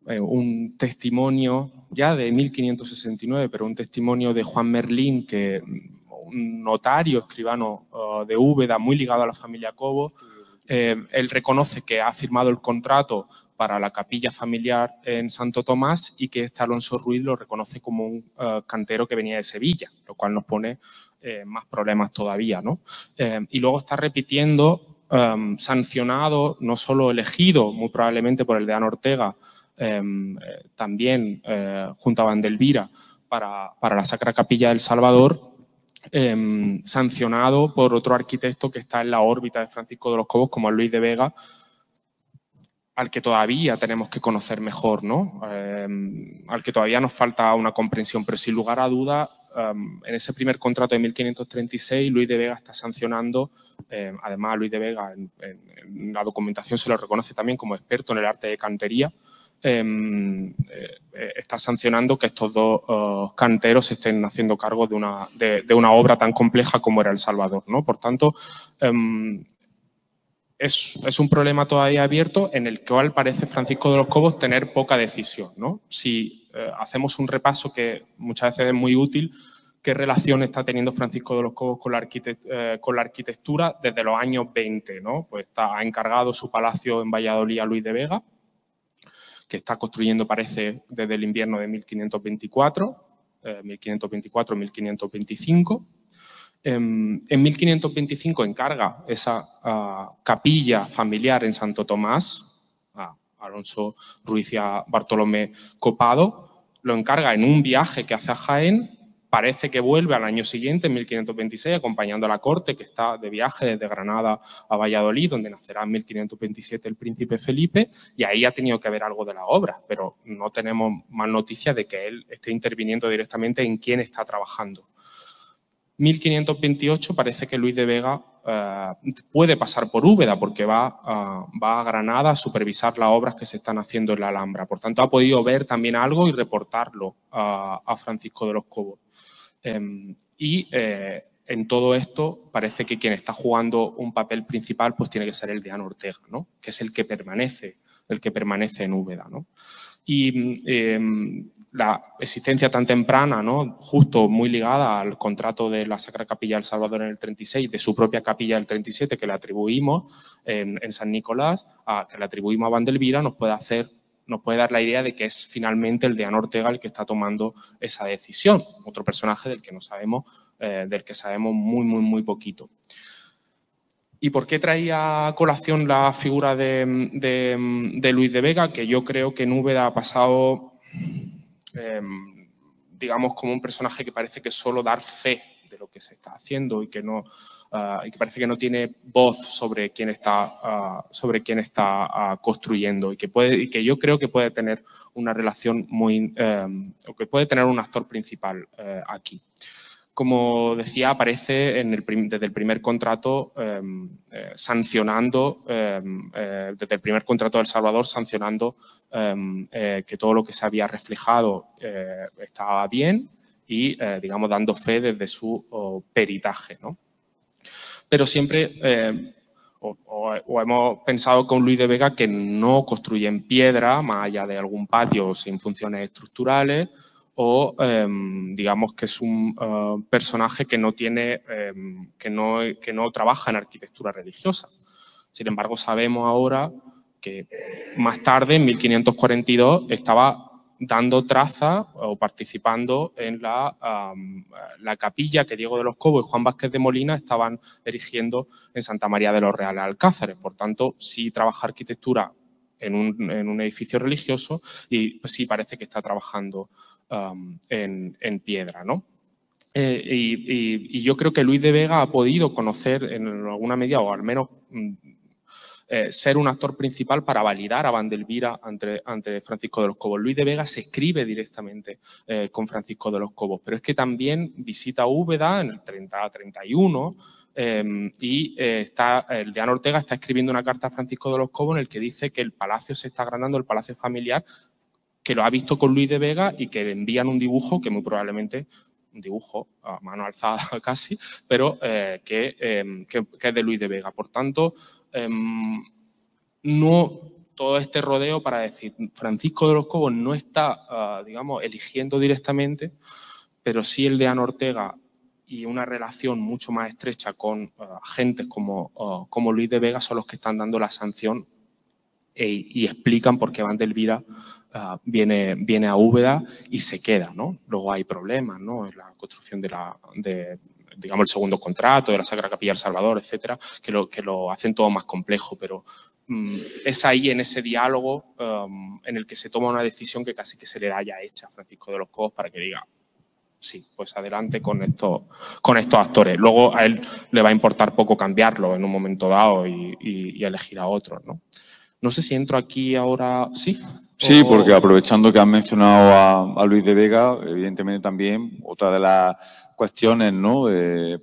S4: Un testimonio ya de 1569, pero un testimonio de Juan Merlín, que un notario, escribano de Úbeda, muy ligado a la familia Cobo. Él reconoce que ha firmado el contrato para la capilla familiar en Santo Tomás y que este Alonso Ruiz lo reconoce como un cantero que venía de Sevilla, lo cual nos pone más problemas todavía, ¿no? Y luego está repitiendo, sancionado, no solo elegido muy probablemente por el deán Ortega, también junto a Vandelvira para la Sacra Capilla del Salvador, sancionado por otro arquitecto que está en la órbita de Francisco de los Cobos, como Luis de Vega, al que todavía tenemos que conocer mejor, ¿no? Al que todavía nos falta una comprensión, pero sin lugar a duda, en ese primer contrato de 1536, Luis de Vega está sancionando, además Luis de Vega en la documentación se lo reconoce también como experto en el arte de cantería, está sancionando que estos dos canteros estén haciendo cargo de una obra tan compleja como era El Salvador, ¿no? Por tanto, es un problema todavía abierto en el cual parece Francisco de los Cobos tener poca decisión, ¿no? Si hacemos un repaso que muchas veces es muy útil, ¿qué relación está teniendo Francisco de los Cobos con la arquitectura desde los años 20, ¿no? Pues ha encargado su palacio en Valladolid a Luis de Vega, que está construyendo, parece, desde el invierno de 1524-1525. En 1525 encarga esa capilla familiar en Santo Tomás a Alonso Ruiz y a Bartolomé Copado. Lo encarga en un viaje que hace a Jaén. Parece que vuelve al año siguiente, en 1526, acompañando a la corte, que está de viaje desde Granada a Valladolid, donde nacerá en 1527 el príncipe Felipe, y ahí ha tenido que haber algo de la obra, pero no tenemos más noticias de que él esté interviniendo directamente en quién está trabajando. 1528 parece que Luis de Vega puede pasar por Úbeda porque va a Granada a supervisar las obras que se están haciendo en la Alhambra. Por tanto, ha podido ver también algo y reportarlo a Francisco de los Cobos. En todo esto parece que quien está jugando un papel principal pues tiene que ser el deán Ortega, ¿no? Que es el que permanece en Úbeda, ¿no? Y la existencia tan temprana, ¿no? Justo muy ligada al contrato de la Sacra Capilla del Salvador en el 36, de su propia capilla del 37 que le atribuimos en San Nicolás, que le atribuimos a Vandelvira, nos puede dar la idea de que es finalmente el deán Ortega el que está tomando esa decisión. Otro personaje del que no sabemos, del que sabemos muy poquito. ¿Y por qué traía a colación la figura de Luis de Vega? Que yo creo que en Úbeda ha pasado, digamos, como un personaje que parece que solo dar fe de lo que se está haciendo y que parece que no tiene voz sobre quién está construyendo y que yo creo que puede tener una relación o que puede tener un actor principal aquí. Como decía, aparece desde el primer contrato sancionando, desde el primer contrato de El Salvador, sancionando que todo lo que se había reflejado estaba bien y, digamos, dando fe desde su peritaje, ¿no? Pero siempre hemos pensado con Luis de Vega que no construye en piedra, más allá de algún patio sin funciones estructurales, o digamos que es un personaje que no trabaja en arquitectura religiosa. Sin embargo, sabemos ahora que más tarde, en 1542, estaba dando traza o participando en la capilla que Diego de los Cobos y Juan Vázquez de Molina estaban erigiendo en Santa María de los Reales Alcázares. Por tanto, sí trabaja arquitectura en un edificio religioso y sí parece que está trabajando en piedra, ¿no? Y yo creo que Luis de Vega ha podido conocer en alguna medida, o al menos ser un actor principal para validar a Vandelvira ante Francisco de los Cobos. Luis de Vega se escribe directamente con Francisco de los Cobos, pero es que también visita Úbeda en el 30-31 y el deán Ortega está escribiendo una carta a Francisco de los Cobos en el que dice que el palacio se está agrandando, el palacio familiar, que lo ha visto con Luis de Vega y que le envían un dibujo que muy probablemente, un dibujo a mano alzada casi, pero que es de Luis de Vega. Por tanto, no todo este rodeo para decir Francisco de los Cobos no está, digamos, eligiendo directamente, pero sí el deán Ortega y una relación mucho más estrecha con agentes como Luis de Vega son los que están dando la sanción y explican por qué Vandelvira viene a Úbeda y se queda, ¿no? Luego hay problemas, ¿no? En la construcción digamos, el segundo contrato de la Sagrada Capilla del Salvador, etcétera, que lo hacen todo más complejo, pero es ahí, en ese diálogo, en el que se toma una decisión que casi que se le da ya hecha a Francisco de los Cobos para que diga, sí, pues adelante con estos actores. Luego a él le va a importar poco cambiarlo en un momento dado y elegir a otros, ¿no? No sé si entro aquí ahora, ¿sí?
S1: Sí, porque aprovechando que has mencionado a Luis de Vega, evidentemente también otra de las cuestiones, ¿no?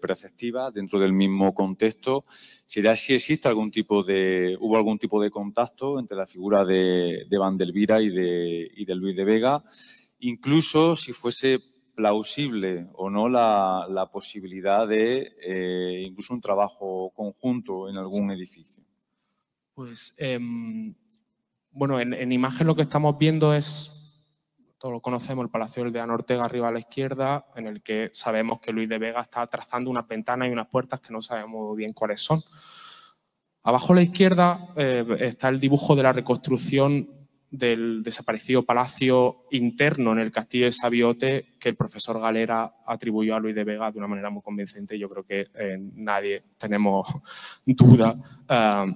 S1: Preceptivas dentro del mismo contexto será si existe hubo algún tipo de contacto entre la figura de Vandelvira y de Luis de Vega, incluso si fuese plausible o no la posibilidad de incluso un trabajo conjunto en algún edificio.
S4: Pues, bueno, en imagen lo que estamos viendo es, todos lo conocemos, el Palacio del deán Ortega arriba a la izquierda, en el que sabemos que Luis de Vega está trazando unas ventanas y unas puertas que no sabemos bien cuáles son. Abajo a la izquierda está el dibujo de la reconstrucción del desaparecido palacio interno en el castillo de Sabiote que el profesor Galera atribuyó a Luis de Vega de una manera muy convincente. Yo creo que nadie tenemos duda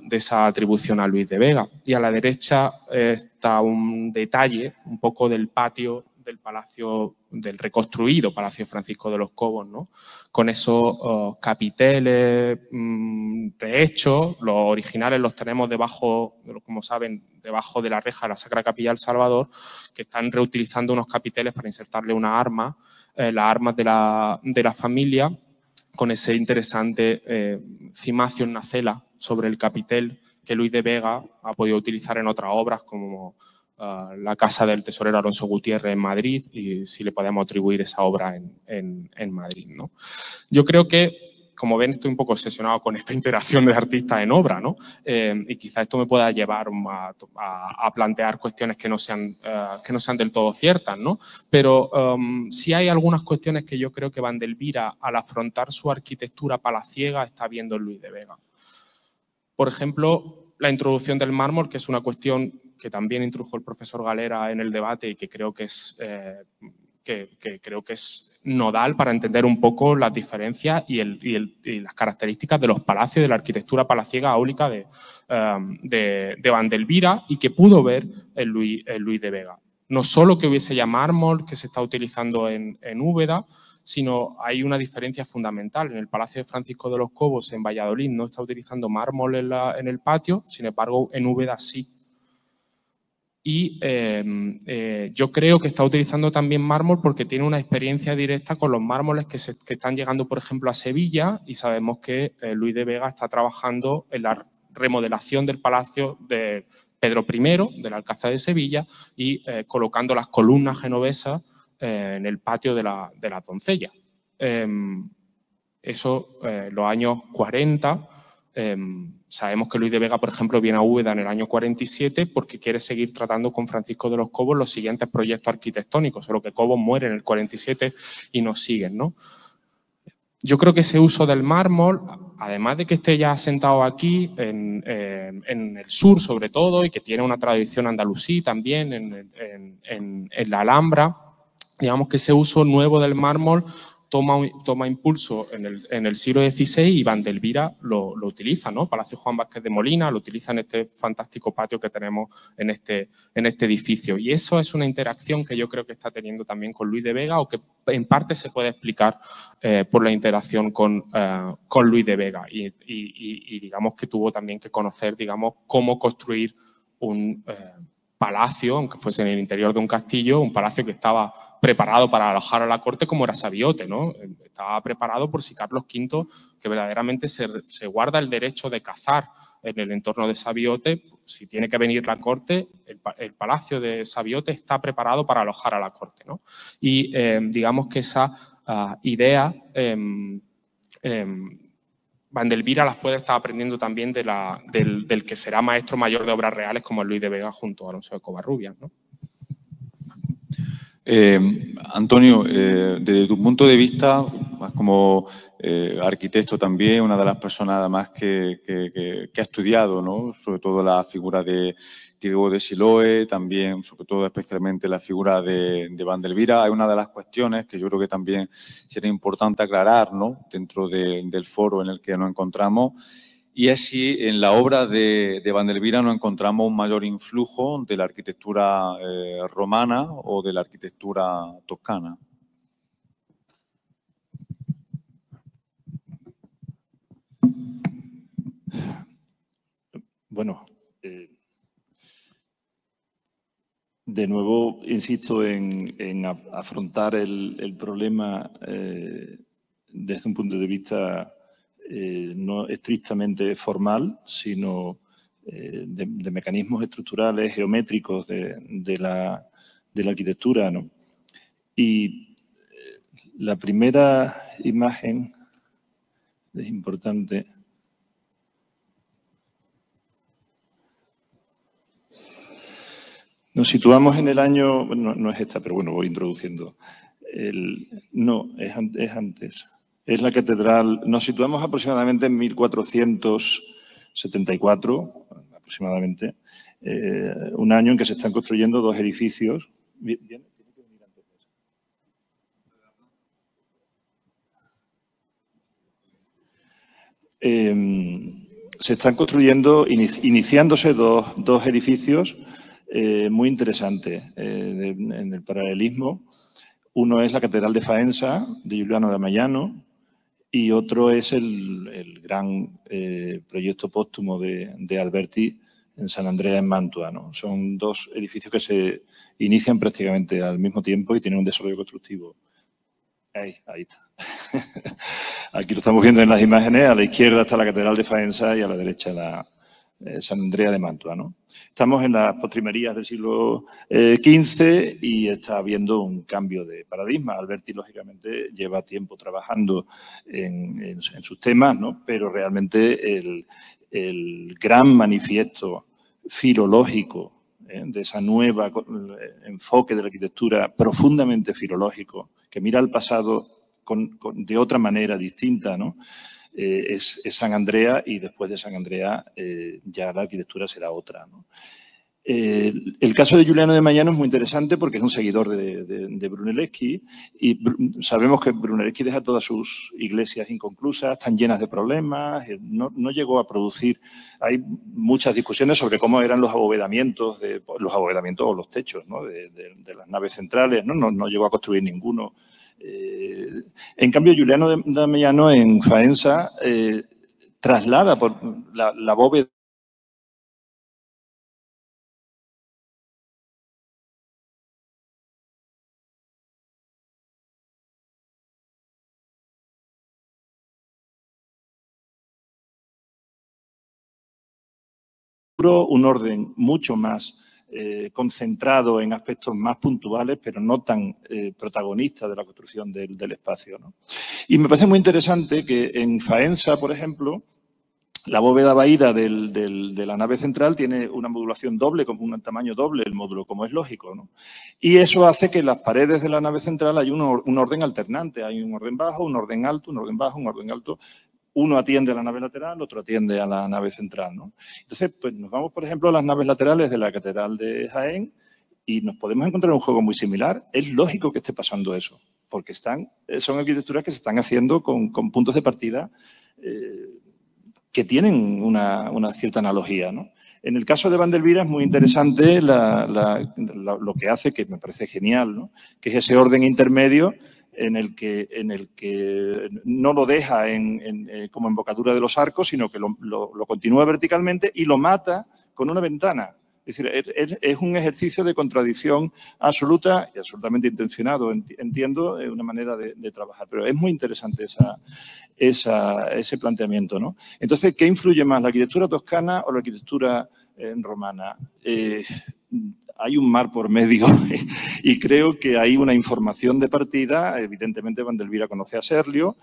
S4: de esa atribución a Luis de Vega. Y a la derecha está un detalle un poco del patio del palacio, del reconstruido Palacio Francisco de los Cobos, ¿no? Con esos capiteles rehechos. Los originales los tenemos debajo, como saben, debajo de la reja de la Sacra Capilla del Salvador, que están reutilizando unos capiteles para insertarle una arma, las armas de la familia, con ese interesante cimacio en nacela sobre el capitel que Luis de Vega ha podido utilizar en otras obras como la casa del tesorero Alonso Gutiérrez en Madrid, y si le podemos atribuir esa obra en Madrid, ¿no? Yo creo que, como ven, estoy un poco obsesionado con esta interacción de artistas en obra, ¿no? Y quizá esto me pueda llevar a plantear cuestiones que no sean del todo ciertas, ¿no? Pero sí hay algunas cuestiones que yo creo que Vandelvira, al afrontar su arquitectura palaciega, está viendo en Luis de Vega. Por ejemplo, la introducción del mármol, que es una cuestión que también introdujo el profesor Galera en el debate y que creo que es nodal para entender un poco las diferencias y las características de los palacios, de la arquitectura palaciega áulica de Vandelvira, y que pudo ver en Luis de Vega. No solo que hubiese ya mármol que se está utilizando en Úbeda, sino hay una diferencia fundamental. En el Palacio de Francisco de los Cobos, en Valladolid, no está utilizando mármol en el patio, sin embargo, en Úbeda sí. Y yo creo que está utilizando también mármol porque tiene una experiencia directa con los mármoles que están llegando, por ejemplo, a Sevilla, y sabemos que Luis de Vega está trabajando en la remodelación del Palacio de Pedro I, del Alcázar de Sevilla, y colocando las columnas genovesas en el patio de las doncellas. Eso, los años 40, sabemos que Luis de Vega, por ejemplo, viene a Úbeda en el año 47 porque quiere seguir tratando con Francisco de los Cobos los siguientes proyectos arquitectónicos, solo que Cobos muere en el 47 y nos siguen, ¿no? Yo creo que ese uso del mármol, además de que esté ya asentado aquí, en el sur sobre todo, y que tiene una tradición andalusí también en la Alhambra, digamos que ese uso nuevo del mármol toma impulso en el siglo XVI, y Vandelvira lo utiliza, ¿no? Palacio Juan Vázquez de Molina lo utiliza en este fantástico patio que tenemos en este edificio. Y eso es una interacción que yo creo que está teniendo también con Luis de Vega, o que en parte se puede explicar por la interacción con Luis de Vega. Y digamos que tuvo también que conocer, digamos, cómo construir un palacio, aunque fuese en el interior de un castillo, un palacio que estaba preparado para alojar a la corte, como era Sabiote, ¿no? Estaba preparado por si Carlos V, que verdaderamente se guarda el derecho de cazar en el entorno de Sabiote. Si tiene que venir la corte, el palacio de Sabiote está preparado para alojar a la corte, ¿no? Y digamos que esa idea Vandelvira las puede estar aprendiendo también del que será maestro mayor de obras reales como es Luis de Vega junto a Alonso de Covarrubias, ¿no?
S1: Antonio, desde tu punto de vista, más como arquitecto también, una de las personas además que ha estudiado, ¿no? Sobre todo la figura de Diego de Siloé, también, sobre todo especialmente la figura de Vandelvira, hay una de las cuestiones que yo creo que también sería importante aclarar, ¿no? Dentro del foro en el que nos encontramos. Y es si en la obra de Vandelvira nos encontramos un mayor influjo de la arquitectura romana o de la arquitectura toscana.
S2: Bueno, de nuevo insisto en afrontar el problema desde un punto de vista no estrictamente formal, sino de mecanismos estructurales, geométricos de la arquitectura, ¿no? Y la primera imagen es importante. Nos situamos en el año, bueno, no es esta, pero bueno, voy introduciendo. No, es antes. Es la catedral, nos situamos aproximadamente en 1474, aproximadamente, un año en que se están construyendo dos edificios. ¿Bien? Se están construyendo, iniciándose dos edificios muy interesantes en el paralelismo. Uno es la Catedral de Faenza, de Giuliano da Maiano, y otro es el gran proyecto póstumo de Alberti en San Andrea, en Mantua, ¿no? Son dos edificios que se inician prácticamente al mismo tiempo y tienen un desarrollo constructivo. Ahí está. Aquí lo estamos viendo en las imágenes. A la izquierda está la Catedral de Faenza y a la derecha la San Andrea de Mantua, ¿no? Estamos en las postrimerías del siglo XV y está habiendo un cambio de paradigma. Alberti, lógicamente, lleva tiempo trabajando en sus temas, ¿no? Pero realmente el gran manifiesto filológico de esa nueva enfoque de la arquitectura profundamente filológico, que mira al pasado de otra manera distinta, ¿no? Es San Andrea, y después de San Andrea ya la arquitectura será otra, ¿no? El caso de Giuliano de Maiano es muy interesante porque es un seguidor de Brunelleschi, y sabemos que Brunelleschi deja todas sus iglesias inconclusas, están llenas de problemas, no llegó a producir. Hay muchas discusiones sobre cómo eran los abovedamientos o los techos, ¿no? de las naves centrales, no llegó a construir ninguno. En cambio, Giuliano de Maiano en Faenza traslada por la bóveda un orden mucho más concentrado en aspectos más puntuales, pero no tan protagonistas de la construcción del espacio, ¿no? Y me parece muy interesante que en Faenza, por ejemplo, la bóveda vaída de la nave central tiene una modulación doble, como un tamaño doble el módulo, como es lógico, ¿no? Y eso hace que en las paredes de la nave central hay un orden alternante. Hay un orden bajo, un orden alto, un orden bajo, un orden alto. Uno atiende a la nave lateral, otro atiende a la nave central, ¿no? Entonces, pues nos vamos, por ejemplo, a las naves laterales de la Catedral de Jaén y nos podemos encontrar un juego muy similar. Es lógico que esté pasando eso, porque son arquitecturas que se están haciendo con puntos de partida que tienen una cierta analogía, ¿no? En el caso de Vandelvira es muy interesante lo que hace, que me parece genial, ¿no? Que es ese orden intermedio en el que no lo deja como embocadura de los arcos, sino que lo continúa verticalmente y lo mata con una ventana. Es decir, es un ejercicio de contradicción absoluta y absolutamente intencionado, entiendo, una manera de trabajar. Pero es muy interesante ese planteamiento, ¿no? Entonces, ¿qué influye más, la arquitectura toscana o la arquitectura romana? Hay un mar por medio y creo que hay una información de partida. Evidentemente, Vandelvira conoce a Serlio.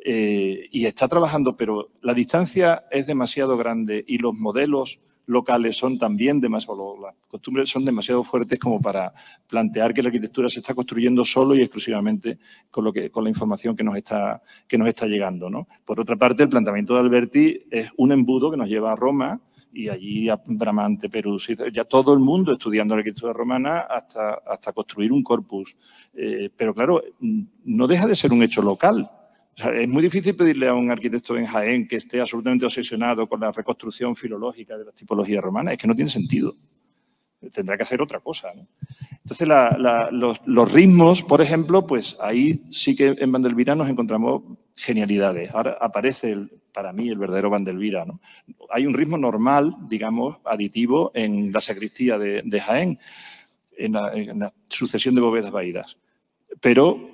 S2: y está trabajando, pero la distancia es demasiado grande y los modelos locales son también demasiado, las costumbres son demasiado fuertes como para plantear que la arquitectura se está construyendo solo y exclusivamente con la información que nos está llegando, ¿no? Por otra parte, el planteamiento de Alberti es un embudo que nos lleva a Roma y allí a Bramante, Perú, ya todo el mundo estudiando la arquitectura romana hasta construir un corpus. Pero claro, no deja de ser un hecho local. O sea, es muy difícil pedirle a un arquitecto en Jaén que esté absolutamente obsesionado con la reconstrucción filológica de la tipología romana. Es que no tiene sentido. Tendrá que hacer otra cosa, ¿no? Entonces, los ritmos, por ejemplo, pues ahí sí que en Vandelvira nos encontramos genialidades. Ahora aparece, para mí, el verdadero Vandelvira, ¿no? Hay un ritmo normal, digamos, aditivo en la sacristía de Jaén, en la sucesión de bóvedas vaídas. Pero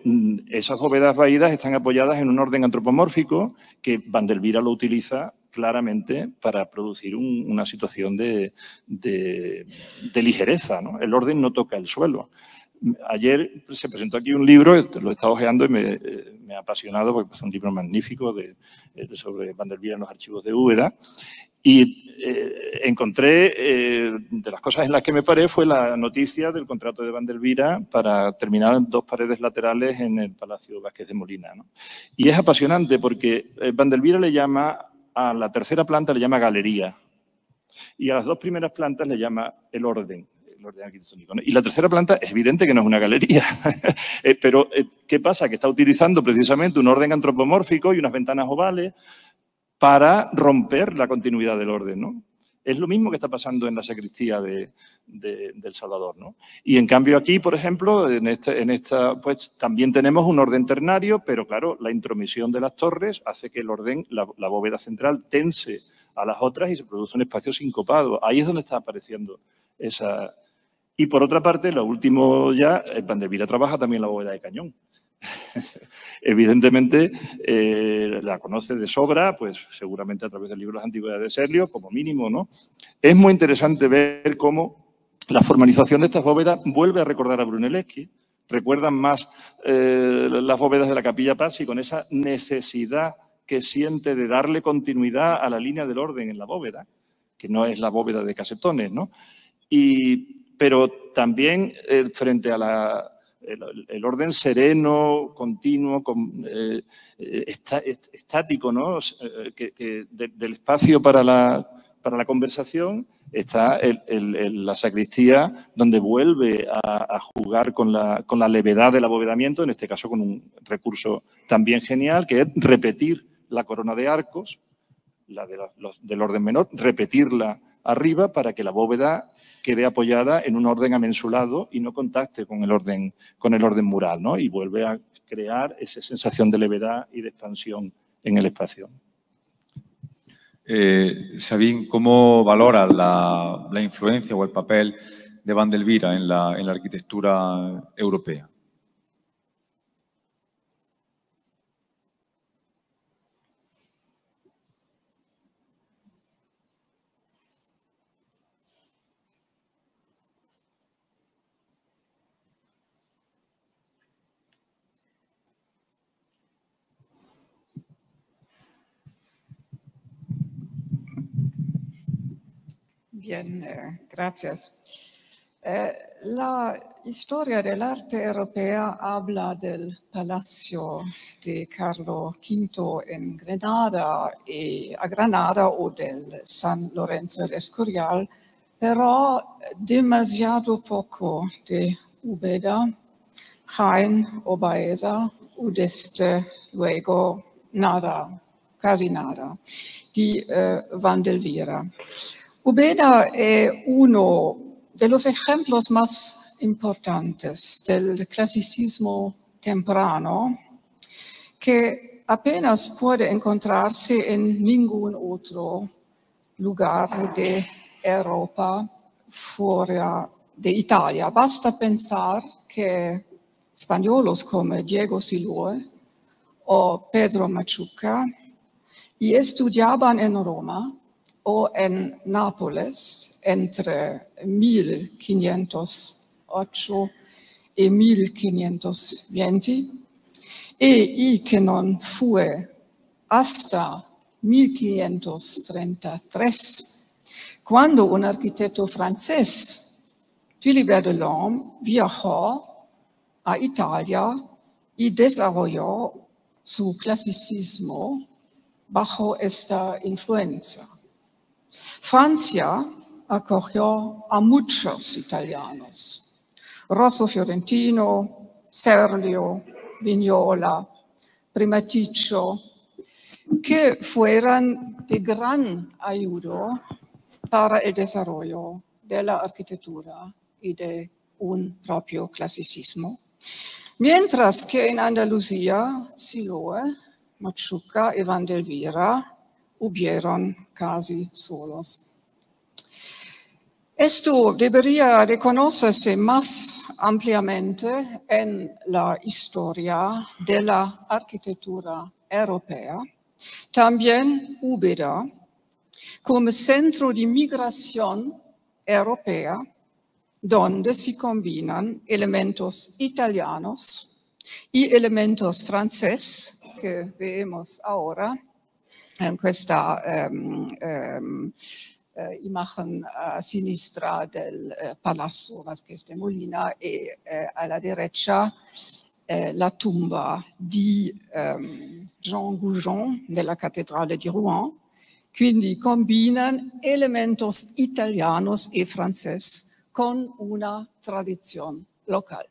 S2: esas bóvedas vaídas están apoyadas en un orden antropomórfico que Vandelvira lo utiliza claramente para producir una situación de ligereza, ¿no? El orden no toca el suelo. Ayer se presentó aquí un libro, lo he estado hojeando y me ha apasionado porque es un libro magnífico sobre Vandelvira en los archivos de Úbeda. Y encontré, de las cosas en las que me paré, fue la noticia del contrato de Vandelvira para terminar 2 paredes laterales en el Palacio Vázquez de Molina, ¿no? Y es apasionante porque Vandelvira le llama, a la tercera planta le llama galería y a las 2 primeras plantas le llama el orden arquitectónico, ¿no? Y la tercera planta es evidente que no es una galería, pero ¿qué pasa? Que está utilizando precisamente un orden antropomórfico y unas ventanas ovales para romper la continuidad del orden, ¿no? Es lo mismo que está pasando en la sacristía del Salvador, ¿no? Y en cambio aquí, por ejemplo, en esta, pues también tenemos un orden ternario, pero claro, la intromisión de las torres hace que el orden, la bóveda central, tense a las otras y se produce un espacio sincopado. Ahí es donde está apareciendo esa. Y por otra parte, lo último ya, Vandelvira trabaja también la bóveda de cañón. Evidentemente, la conoce de sobra, pues seguramente a través del libro Las Antigüedades de Serlio, como mínimo, ¿no? Es muy interesante ver cómo la formalización de estas bóvedas vuelve a recordar a Brunelleschi, recuerdan más las bóvedas de la Capilla Pazzi con esa necesidad que siente de darle continuidad a la línea del orden en la bóveda, que no es la bóveda de casetones, ¿no? Pero también frente a el orden sereno, continuo, estático, ¿no? Del espacio para la conversación, está la sacristía, donde vuelve a jugar con la levedad del abovedamiento, en este caso con un recurso también genial, que es repetir la corona de arcos, la del orden menor, repetirla arriba para que la bóveda quede apoyada en un orden amensulado y no contacte con el orden mural, ¿no? Y vuelve a crear esa sensación de levedad y de expansión en el espacio.
S1: Sabine, ¿cómo valora la influencia o el papel de Vandelvira en la arquitectura europea?
S3: Bien, gracias. La historia del arte europea habla del Palacio de Carlo V en Granada a Granada o del San Lorenzo del Escorial, pero demasiado poco de Úbeda, Jaén o Baeza, o desde luego nada, casi nada, di Vandelvira. Úbeda es uno de los ejemplos más importantes del clasicismo temprano que apenas puede encontrarse en ningún otro lugar de Europa fuera de Italia. Basta pensar que españoles como Diego Siloe o Pedro Machuca y estudiaban en Roma o en Nápoles entre 1508 e 1520 y che non fue hasta 1533, cuando un arquitecto francés, Philibert Delorme, viajó a Italia y desarrolló su clasicismo bajo esta influencia. Francia acogió a muchos italianos, Rosso Fiorentino, Serlio, Vignola, Primaticcio, que fueron de gran ayuda para el desarrollo de la arquitectura y de un propio clasicismo, mientras que en Andalucía, Siloé, Machuca y Vandelvira hubieron casi solos. Esto debería reconocerse más ampliamente en la historia de la arquitectura europea, también Úbeda, como centro de migración europea, donde se combinan elementos italianos y elementos franceses, que vemos ahora en esta imagen a sinistra del Palazzo Vázquez de Molina y a la derecha la tumba di Jean Goujon della Cattedrale di Rouen, quindi combinan elementos italianos y franceses con una tradición local.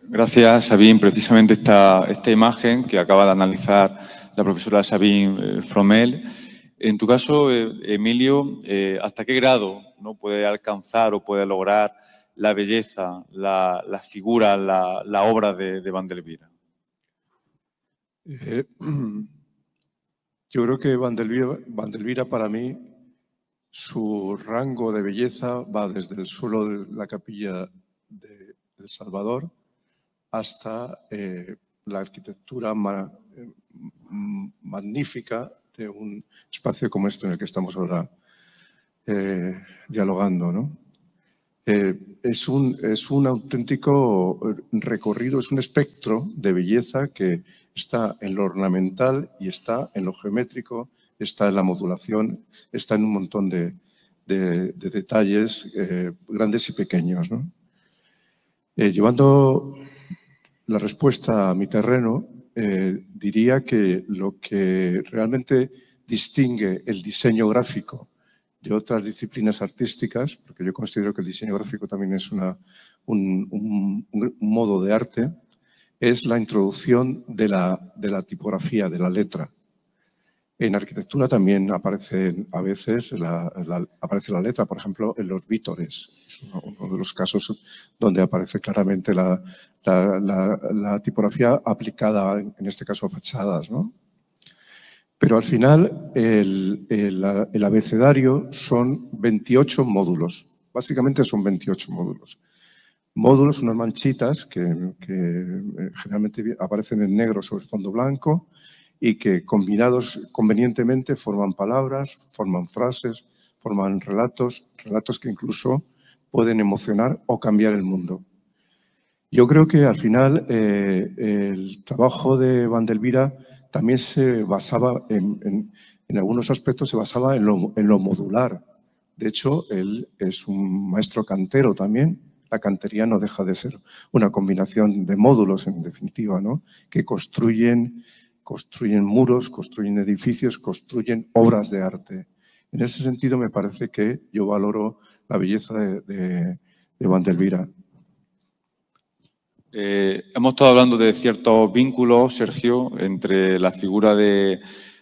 S1: Gracias, Sabine. Precisamente esta imagen que acaba de analizar la profesora Sabine Fromel. En tu caso, Emilio, ¿hasta qué grado no puede alcanzar o puede lograr la belleza, la figura, la obra de Vandelvira?
S5: Yo creo que Vandelvira para mí, su rango de belleza va desde el suelo de la capilla de El Salvador hasta la arquitectura magnífica de un espacio como este en el que estamos ahora dialogando, ¿no? Es un auténtico recorrido, es un espectro de belleza que está en lo ornamental y está en lo geométrico, está en la modulación, está en un montón de detalles grandes y pequeños, ¿no? Llevando la respuesta a mi terreno, diría que lo que realmente distingue el diseño gráfico de otras disciplinas artísticas, porque yo considero que el diseño gráfico también es un modo de arte, es la introducción de la tipografía, de la letra. En arquitectura también aparece a veces aparece la letra, por ejemplo, en los vítores. Es uno de los casos donde aparece claramente la tipografía aplicada, en este caso, a fachadas, ¿no? Pero al final el abecedario son 28 módulos. Básicamente son 28 módulos. Módulos, unas manchitas que generalmente aparecen en negro sobre fondo blanco y que combinados convenientemente forman palabras, forman frases, forman relatos que incluso pueden emocionar o cambiar el mundo. Yo creo que al final el trabajo de Vandelvira también se basaba en algunos aspectos, se basaba en lo modular. De hecho, él es un maestro cantero también. La cantería no deja de ser una combinación de módulos, en definitiva, ¿no? Que construyen muros, construyen edificios, construyen obras de arte. En ese sentido, me parece que yo valoro la belleza de Vandelvira.
S1: Hemos estado hablando de ciertos vínculos, Sergio, entre la figura de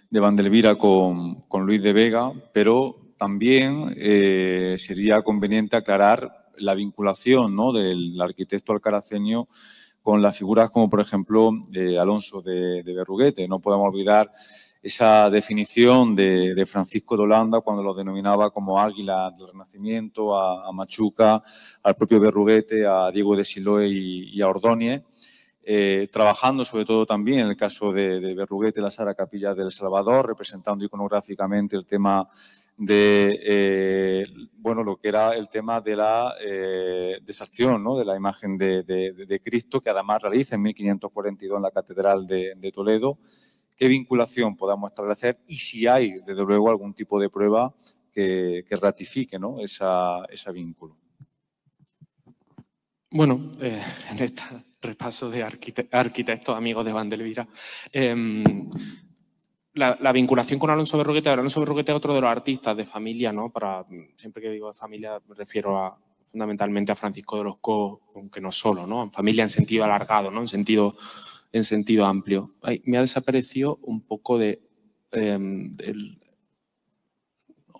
S1: Vandelvira con Luis de Vega, pero también sería conveniente aclarar la vinculación, ¿no?, del arquitecto alcaraceño con las figuras como, por ejemplo, Alonso de Berruguete. No podemos olvidar esa definición de Francisco de Holanda cuando lo denominaba como águila del Renacimiento, a Machuca, al propio Berruguete, a Diego de Siloé y a Ordóñez, trabajando sobre todo también en el caso de Berruguete, la Sagrada Capilla del Salvador, representando iconográficamente el tema de bueno, lo que era el tema de la desacción, ¿no?, de la imagen de Cristo, que además realiza en 1542 en la Catedral de Toledo. ¿Qué vinculación podamos establecer? Y si hay, desde luego, algún tipo de prueba que ratifique, ¿no?, ese vínculo.
S4: Bueno, en este repaso de arquitectos amigos de Vandelvira, la vinculación con Alonso Berruguete es otro de los artistas de familia, ¿no? Siempre que digo de familia me refiero fundamentalmente a Francisco de los Cobos, aunque no solo, ¿no? En familia en sentido alargado, ¿no? En sentido amplio. Ay, me ha desaparecido un poco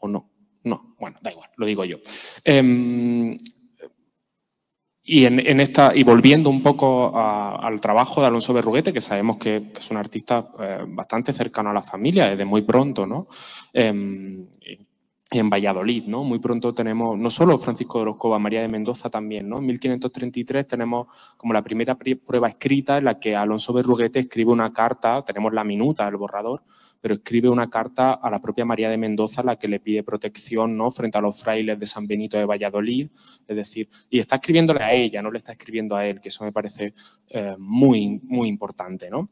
S4: o no, bueno, da igual, lo digo yo. Y volviendo un poco al trabajo de Alonso Berruguete, que sabemos que es un artista bastante cercano a la familia desde muy pronto, ¿no? En Valladolid, ¿no? Muy pronto tenemos, no solo Francisco de los Cobos, María de Mendoza también, ¿no? En 1533 tenemos como la primera prueba escrita en la que Alonso Berruguete escribe una carta, tenemos la minuta, el borrador, pero escribe una carta a la propia María de Mendoza, la que le pide protección, ¿no?, frente a los frailes de San Benito de Valladolid, es decir, y está escribiéndole a ella, no le está escribiendo a él, que eso me parece muy, muy importante, ¿no?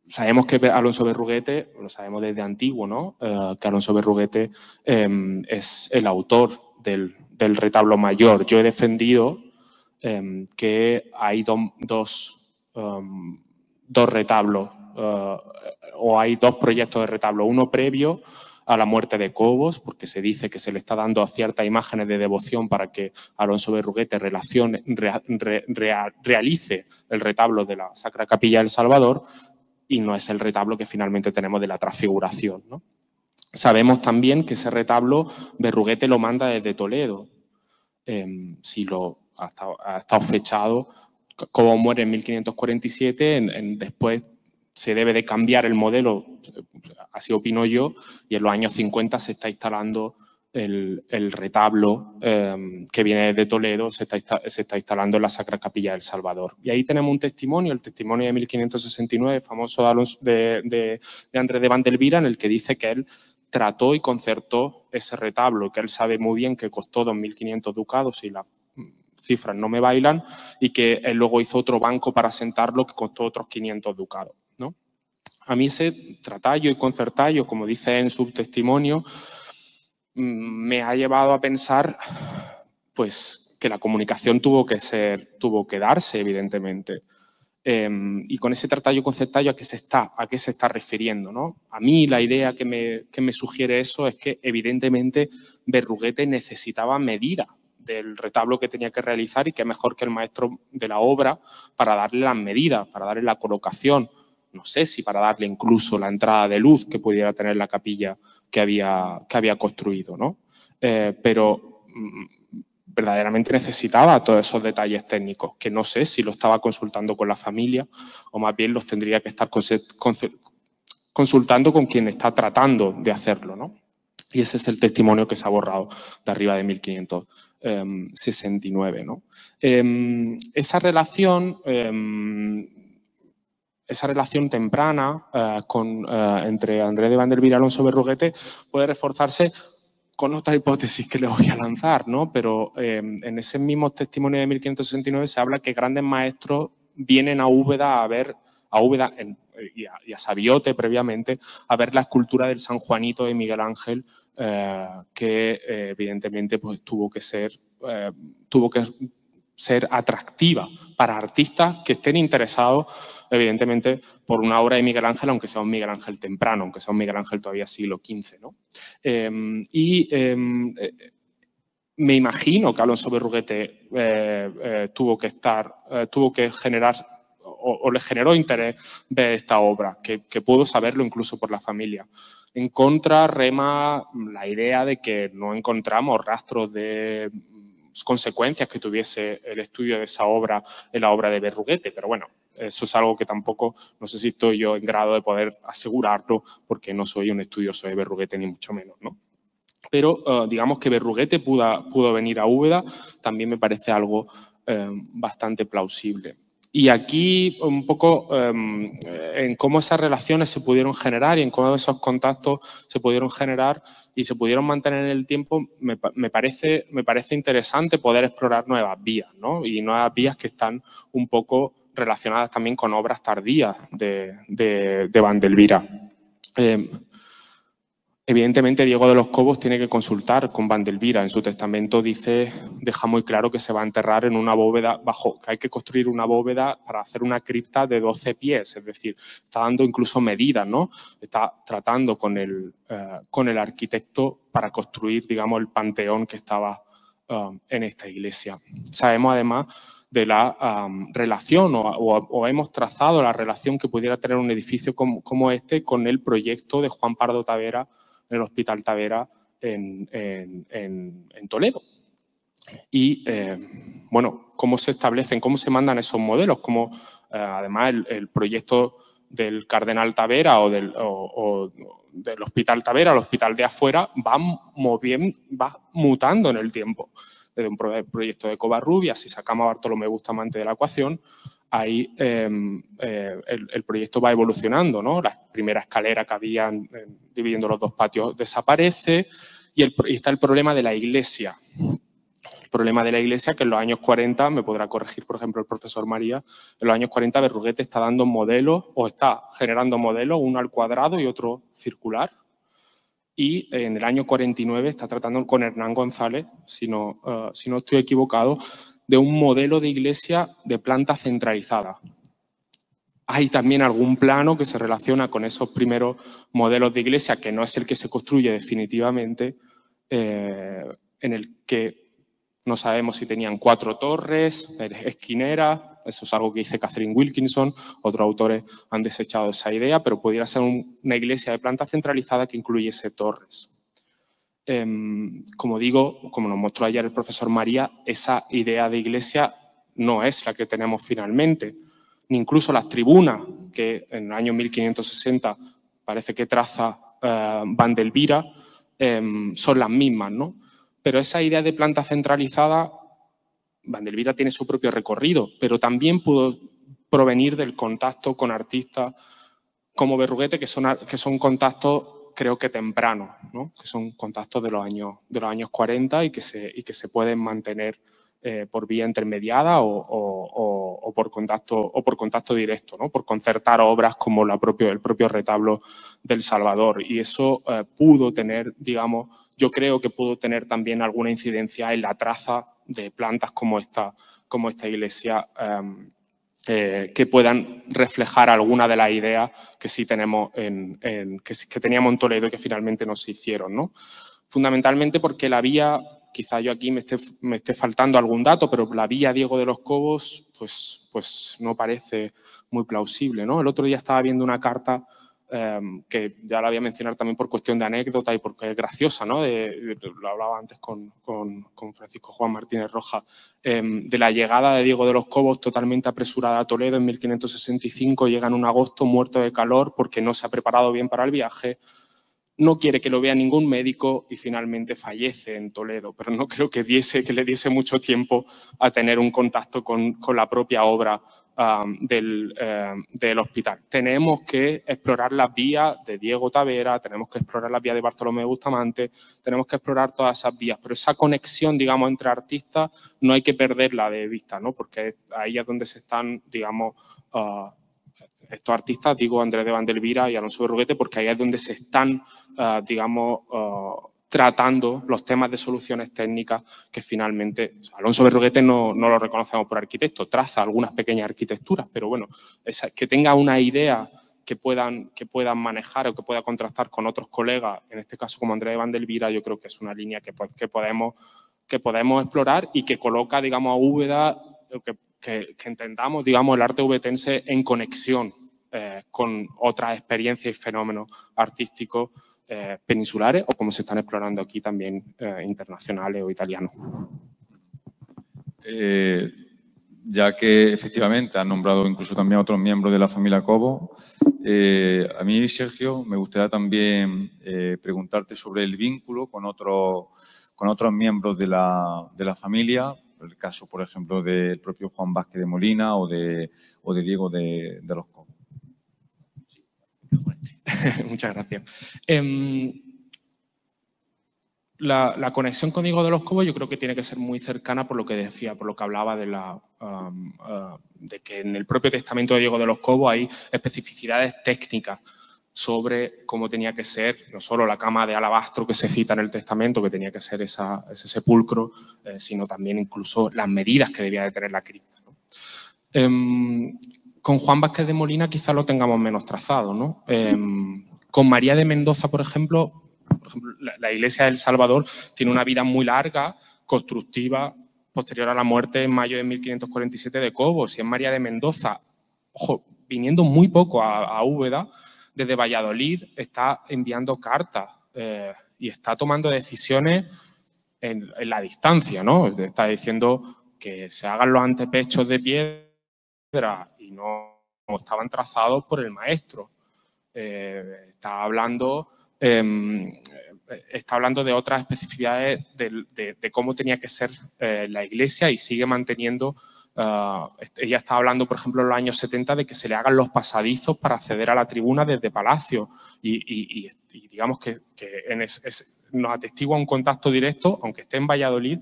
S4: Sabemos que Alonso Berruguete, lo sabemos desde antiguo, ¿no?, que Alonso Berruguete es el autor del retablo mayor. Yo he defendido que hay dos retablos, o hay dos proyectos de retablo, uno previo a la muerte de Cobos, porque se dice que se le está dando ciertas imágenes de devoción para que Alonso Berruguete realice el retablo de la Sacra Capilla del Salvador, y no es el retablo que finalmente tenemos de la Transfiguración, ¿no? Sabemos también que ese retablo Berruguete lo manda desde Toledo. Ha estado fechado, Cobos muere en 1547, después se debe de cambiar el modelo, así opino yo, y en los años 50 se está instalando el retablo que viene de Toledo, se está instalando en la Sacra Capilla del Salvador. Y ahí tenemos un testimonio, el testimonio de 1569, famoso de Andrés de Vandelvira, en el que dice que él trató y concertó ese retablo, que él sabe muy bien que costó 2.500 ducados y las cifras no me bailan, y que él luego hizo otro banco para sentarlo que costó otros 500 ducados, ¿no? A mí ese tratallo y concertallo, como dice en su testimonio, me ha llevado a pensar, pues, que la comunicación tuvo que darse, evidentemente. Y con ese tratallo concertallo, ¿a qué se está refiriendo, ¿no? A mí la idea que me sugiere eso es que, evidentemente, Berruguete necesitaba medida del retablo que tenía que realizar, y que mejor que el maestro de la obra para darle las medidas, para darle la colocación, no sé si para darle incluso la entrada de luz que pudiera tener la capilla que había construido, ¿no? Pero verdaderamente necesitaba todos esos detalles técnicos, que no sé si lo estaba consultando con la familia, o más bien los tendría que estar consultando con quien está tratando de hacerlo, ¿no? Y ese es el testimonio que se ha borrado de arriba de 1569, ¿no? Esa relación temprana entre Andrés de Vandelvira y Alonso Berruguete puede reforzarse con otra hipótesis que le voy a lanzar, ¿no? Pero en ese mismo testimonio de 1569 se habla que grandes maestros vienen a Úbeda y a Sabiote previamente a ver la escultura del San Juanito de Miguel Ángel, que evidentemente pues, tuvo que ser atractiva para artistas que estén interesados, evidentemente, por una obra de Miguel Ángel, aunque sea un Miguel Ángel temprano, aunque sea un Miguel Ángel todavía siglo XV, ¿no? Me imagino que Alonso Berruguete tuvo que generar o le generó interés ver esta obra, que pudo saberlo incluso por la familia. En contra, rema la idea de que no encontramos rastros de consecuencias que tuviese el estudio de esa obra en la obra de Berruguete, pero bueno, eso es algo que tampoco, no sé si estoy yo en grado de poder asegurarlo, porque no soy un estudioso de Berruguete ni mucho menos, ¿no? Pero digamos que Berruguete pudo venir a Úbeda, también me parece algo bastante plausible. Y aquí un poco en cómo esas relaciones se pudieron generar y en cómo esos contactos se pudieron generar y se pudieron mantener en el tiempo, me parece interesante poder explorar nuevas vías, ¿no? Y nuevas vías que están un poco relacionadas también con obras tardías de Vandelvira. Evidentemente, Diego de los Cobos tiene que consultar con Vandelvira. En su testamento deja muy claro que se va a enterrar en una bóveda que hay que construir una bóveda para hacer una cripta de 12 pies. Es decir, está dando incluso medidas, ¿no? Está tratando con el arquitecto para construir, digamos, el panteón que estaba en esta iglesia. Sabemos, además, de la relación o hemos trazado la relación que pudiera tener un edificio como este con el proyecto de Juan Pardo Tavera en el Hospital Tavera en Toledo. Y, bueno, cómo se establecen, cómo se mandan esos modelos, cómo, además, el proyecto del Cardenal Tavera o del Hospital Tavera, el Hospital de Afuera, va mutando en el tiempo. Desde un proyecto de Covarrubias, si sacamos a Bartolomé Bustamante de la ecuación, ahí el proyecto va evolucionando, ¿no? La primera escalera que habían dividiendo los dos patios desaparece y está el problema de la iglesia. El problema de la iglesia que en los años 40, me podrá corregir, por ejemplo, el profesor María, en los años 40 Berruguete está dando modelos o está generando modelos, uno al cuadrado y otro circular. Y en el año 49 está tratando con Hernán González, si no estoy equivocado, de un modelo de iglesia de planta centralizada. Hay también algún plano que se relaciona con esos primeros modelos de iglesia, que no es el que se construye definitivamente, en el que no sabemos si tenían 4 torres, esquineras. Eso es algo que dice Catherine Wilkinson. Otros autores han desechado esa idea, pero pudiera ser una iglesia de planta centralizada que incluyese torres. Como digo, como nos mostró ayer el profesor María, esa idea de iglesia no es la que tenemos finalmente. Ni incluso las tribunas, que en el año 1560 parece que traza Vandelvira, son las mismas, ¿no? Pero esa idea de planta centralizada, Vandelvira tiene su propio recorrido, pero también pudo provenir del contacto con artistas como Berruguete, que son contactos, creo que tempranos, ¿no? Que son contactos de los años 40 y que se pueden mantener por vía intermediada o por contacto directo, ¿no? Por concertar obras como el propio retablo del Salvador. Y eso pudo tener, digamos, yo creo que pudo tener también alguna incidencia en la traza de plantas como esta iglesia, que puedan reflejar alguna de las ideas que sí tenemos que teníamos en Toledo y que finalmente no se hicieron, ¿no? Fundamentalmente porque la vía, quizá yo aquí me esté faltando algún dato, pero la vía Diego de los Cobos pues no parece muy plausible, ¿no? El otro día estaba viendo una carta que ya la voy a mencionar también por cuestión de anécdota y porque es graciosa, ¿no? Lo hablaba antes con Francisco Juan Martínez Roja, de la llegada de Diego de los Cobos totalmente apresurada a Toledo en 1565, llega en un agosto muerto de calor porque no se ha preparado bien para el viaje, no quiere que lo vea ningún médico y finalmente fallece en Toledo, pero no creo que le diese mucho tiempo a tener un contacto con la propia obra del hospital. Tenemos que explorar las vías de Diego Tavera, tenemos que explorar las vías de Bartolomé Bustamante, tenemos que explorar todas esas vías, pero esa conexión, digamos, entre artistas no hay que perderla de vista, ¿no? Porque ahí es donde se están, digamos, estos artistas, digo Andrés de Vandelvira y Alonso Berruguete, porque ahí es donde se están, digamos, tratando los temas de soluciones técnicas que finalmente, Alonso Berruguete no lo reconocemos por arquitecto, traza algunas pequeñas arquitecturas, pero bueno, que tenga una idea que puedan manejar o que pueda contrastar con otros colegas, en este caso como Andrés de Vandelvira, yo creo que es una línea que podemos explorar y que coloca, digamos, a Úbeda, que entendamos, digamos, el arte ubetense en conexión con otras experiencias y fenómenos artísticos peninsulares o como se están explorando aquí también internacionales o italianos.
S1: Ya que efectivamente han nombrado incluso también a otros miembros de la familia Cobo, a mí, Sergio, me gustaría también preguntarte sobre el vínculo con otros miembros de la familia el caso, por ejemplo, del propio Juan Vázquez de Molina o de Diego de los Cobos.
S4: Muchas gracias. La conexión con Diego de los Cobos yo creo que tiene que ser muy cercana por lo que decía, por lo que hablaba de que en el propio testamento de Diego de los Cobos hay especificidades técnicas sobre cómo tenía que ser no solo la cama de alabastro que se cita en el testamento, que tenía que ser ese sepulcro, sino también incluso las medidas que debía de tener la cripta, ¿no? Con Juan Vázquez de Molina quizá lo tengamos menos trazado, ¿no? Con María de Mendoza, por ejemplo, la Iglesia del Salvador tiene una vida muy larga, constructiva, posterior a la muerte en mayo de 1547 de Cobos. Y en María de Mendoza, ojo, viniendo muy poco a Úbeda, desde Valladolid está enviando cartas y está tomando decisiones en la distancia, ¿no? Está diciendo que se hagan los antepechos de piedra y no estaban trazados por el maestro. Está hablando de otras especificidades de cómo tenía que ser la Iglesia y sigue manteniendo. Ella está hablando, por ejemplo, en los años 70 de que se le hagan los pasadizos para acceder a la tribuna desde Palacio y digamos que nos atestigua un contacto directo, aunque esté en Valladolid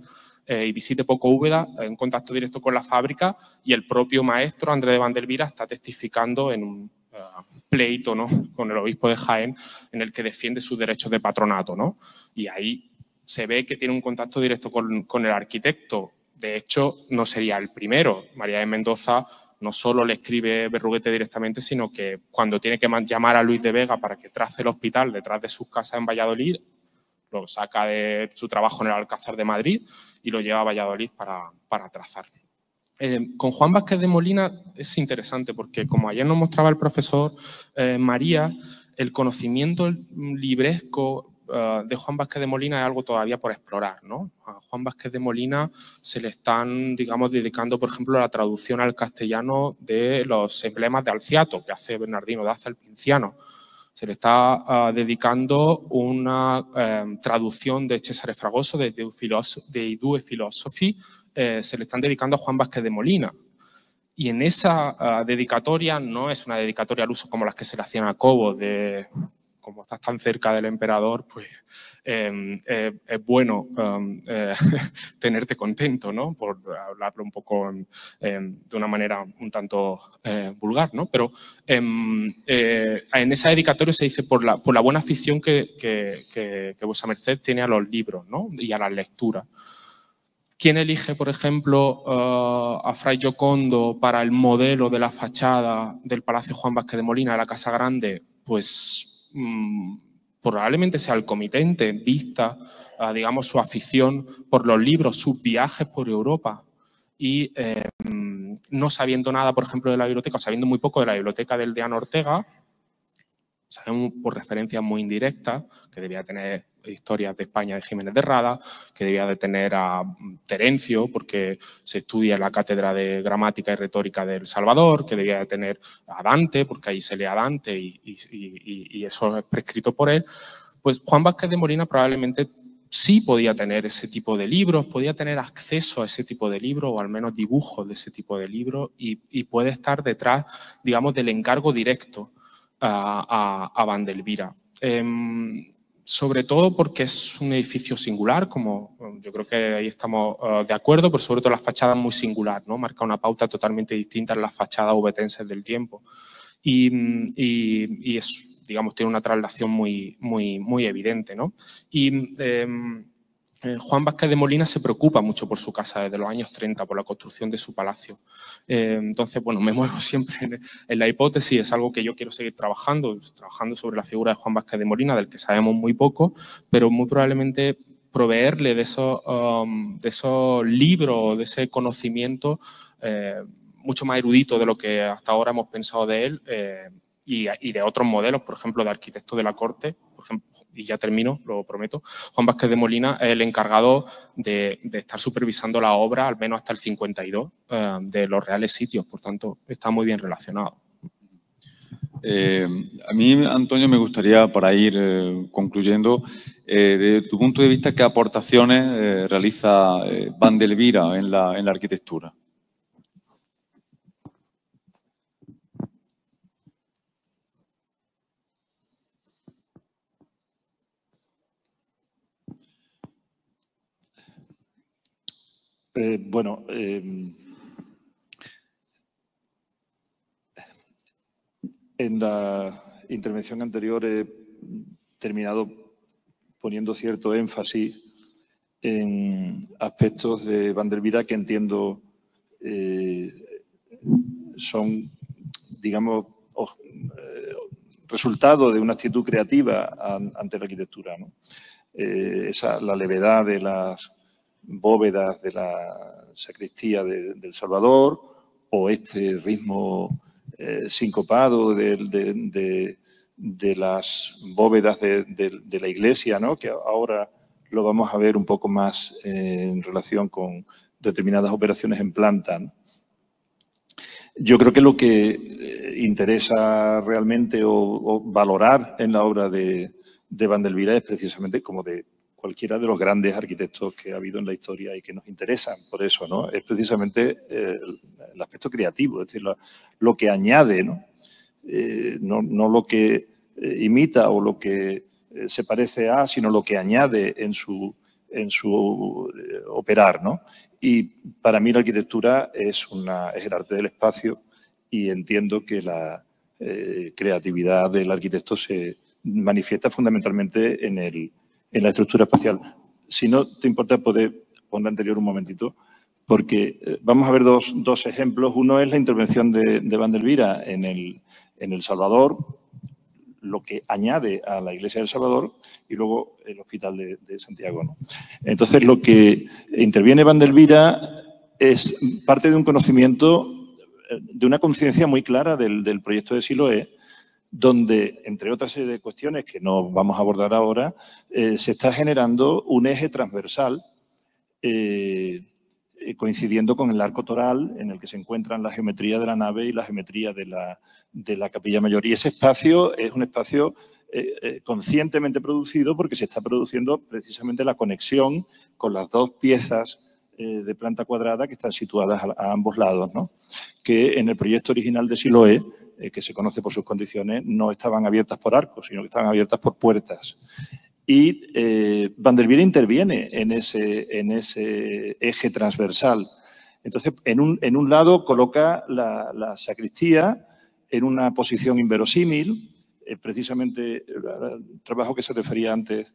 S4: y visite poco Úbeda, un contacto directo con la fábrica, y el propio maestro Andrés de Vandelvira está testificando en un pleito, ¿no?, con el obispo de Jaén, en el que defiende sus derechos de patronato, ¿no? Y ahí se ve que tiene un contacto directo con el arquitecto. De hecho, no sería el primero. María de Mendoza no solo le escribe Berruguete directamente, sino que cuando tiene que llamar a Luis de Vega para que trace el hospital detrás de sus casas en Valladolid, lo saca de su trabajo en el Alcázar de Madrid y lo lleva a Valladolid para trazar. Con Juan Vázquez de Molina es interesante porque, como ayer nos mostraba el profesor María, el conocimiento libresco de Juan Vázquez de Molina es algo todavía por explorar, ¿no? A Juan Vázquez de Molina se le están, digamos, dedicando, por ejemplo, la traducción al castellano de los emblemas de Alciato, que hace Bernardino Daza el Pinciano. Se le está dedicando una traducción de Cesare Fragoso, de I Due Philosophi, se le están dedicando a Juan Vázquez de Molina. Y en esa dedicatoria no es una dedicatoria al uso como las que se le hacían a Cobos, de como estás tan cerca del emperador, pues es bueno tenerte contento, ¿no? Por hablarlo un poco de una manera un tanto vulgar, ¿no? Pero en esa dedicatoria se dice por la buena afición que vuesa merced tiene a los libros, ¿no?, y a las lecturas. ¿Quién elige, por ejemplo, a Fray Giocondo para el modelo de la fachada del Palacio Juan Vázquez de Molina, de la Casa Grande? Pues probablemente sea el comitente, vista, digamos, su afición por los libros, sus viajes por Europa y no sabiendo nada, por ejemplo, de la biblioteca, o sabiendo muy poco de la biblioteca del Deán Ortega, sabemos por referencias muy indirectas que debía tener historias de España de Jiménez de Rada, que debía de tener a Terencio, porque se estudia en la Cátedra de Gramática y Retórica del Salvador, que debía de tener a Dante, porque ahí se lee a Dante y eso es prescrito por él. Pues Juan Vázquez de Molina probablemente sí podía tener ese tipo de libros, podía tener acceso a ese tipo de libros o al menos dibujos de ese tipo de libros y puede estar detrás, digamos, del encargo directo a Vandelvira. Sobre todo porque es un edificio singular, como yo creo que ahí estamos de acuerdo, pero sobre todo la fachada es muy singular, ¿no? Marca una pauta totalmente distinta en las fachadas ubetenses del tiempo. Y es, digamos, tiene una traslación muy evidente, ¿no? Y Juan Vázquez de Molina se preocupa mucho por su casa desde los años 30, por la construcción de su palacio. Entonces, bueno, me muevo siempre en la hipótesis, es algo que yo quiero seguir trabajando sobre la figura de Juan Vázquez de Molina, del que sabemos muy poco, pero muy probablemente proveerle de esos libros, de ese conocimiento mucho más erudito de lo que hasta ahora hemos pensado de él y de otros modelos, por ejemplo, de arquitectos de la corte, por ejemplo, y ya termino, lo prometo. Juan Vázquez de Molina es el encargado de estar supervisando la obra, al menos hasta el 52, de los Reales Sitios, por tanto, está muy bien relacionado.
S1: A mí, Antonio, me gustaría, para ir concluyendo, Desde tu punto de vista, ¿qué aportaciones realiza Vandelvira en la arquitectura?
S2: Bueno, en la intervención anterior he terminado poniendo cierto énfasis en aspectos de Vandelvira que entiendo son, digamos, resultado de una actitud creativa ante la arquitectura, ¿no? La levedad de las bóvedas de la sacristía del Salvador, o este ritmo sincopado de las bóvedas de la iglesia, ¿no? Que ahora lo vamos a ver un poco más en relación con determinadas operaciones en planta, ¿no? Yo creo que lo que interesa realmente o valorar en la obra de Vandelvira es precisamente, como de cualquiera de los grandes arquitectos que ha habido en la historia y que nos interesan por eso, ¿no? Es precisamente el aspecto creativo, es decir, lo que añade, ¿no? No lo que imita o lo que se parece a, sino lo que añade en su operar, ¿no? Y para mí la arquitectura es el arte del espacio, y entiendo que la creatividad del arquitecto se manifiesta fundamentalmente en la estructura espacial. Si no te importa, poder poner anterior un momentito, porque vamos a ver dos ejemplos. Uno es la intervención de Vandelvira en El Salvador, lo que añade a la iglesia del Salvador, y luego el Hospital de Santiago, ¿no? Entonces, lo que interviene Vandelvira es parte de un conocimiento, de una conciencia muy clara del proyecto de Siloé, donde, entre otras serie de cuestiones que no vamos a abordar ahora, se está generando un eje transversal coincidiendo con el arco toral en el que se encuentran la geometría de la nave y la geometría de la capilla mayor. Y ese espacio es un espacio conscientemente producido, porque se está produciendo precisamente la conexión con las dos piezas de planta cuadrada que están situadas a ambos lados, ¿no? Que en el proyecto original de Siloé, que se conoce por sus condiciones, no estaban abiertas por arcos, sino que estaban abiertas por puertas. Y Vandelvira interviene en ese eje transversal. Entonces, en un lado coloca la sacristía en una posición inverosímil, precisamente el trabajo que se refería antes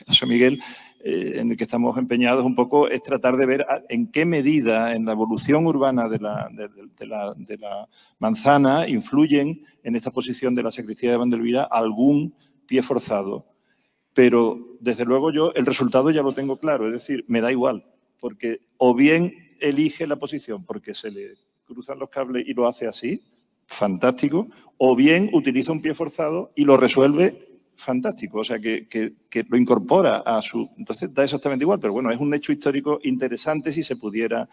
S2: José Miguel, en el que estamos empeñados un poco, es tratar de ver en qué medida en la evolución urbana de la manzana influyen en esta posición de la sacristía de Vandelvira algún pie forzado. Pero, desde luego, yo el resultado ya lo tengo claro, es decir, me da igual, porque o bien elige la posición porque se le cruzan los cables y lo hace así, fantástico, o bien utiliza un pie forzado y lo resuelve, fantástico, o sea, que lo incorpora a su... Entonces, da exactamente igual, pero bueno, es un hecho histórico interesante si se pudiera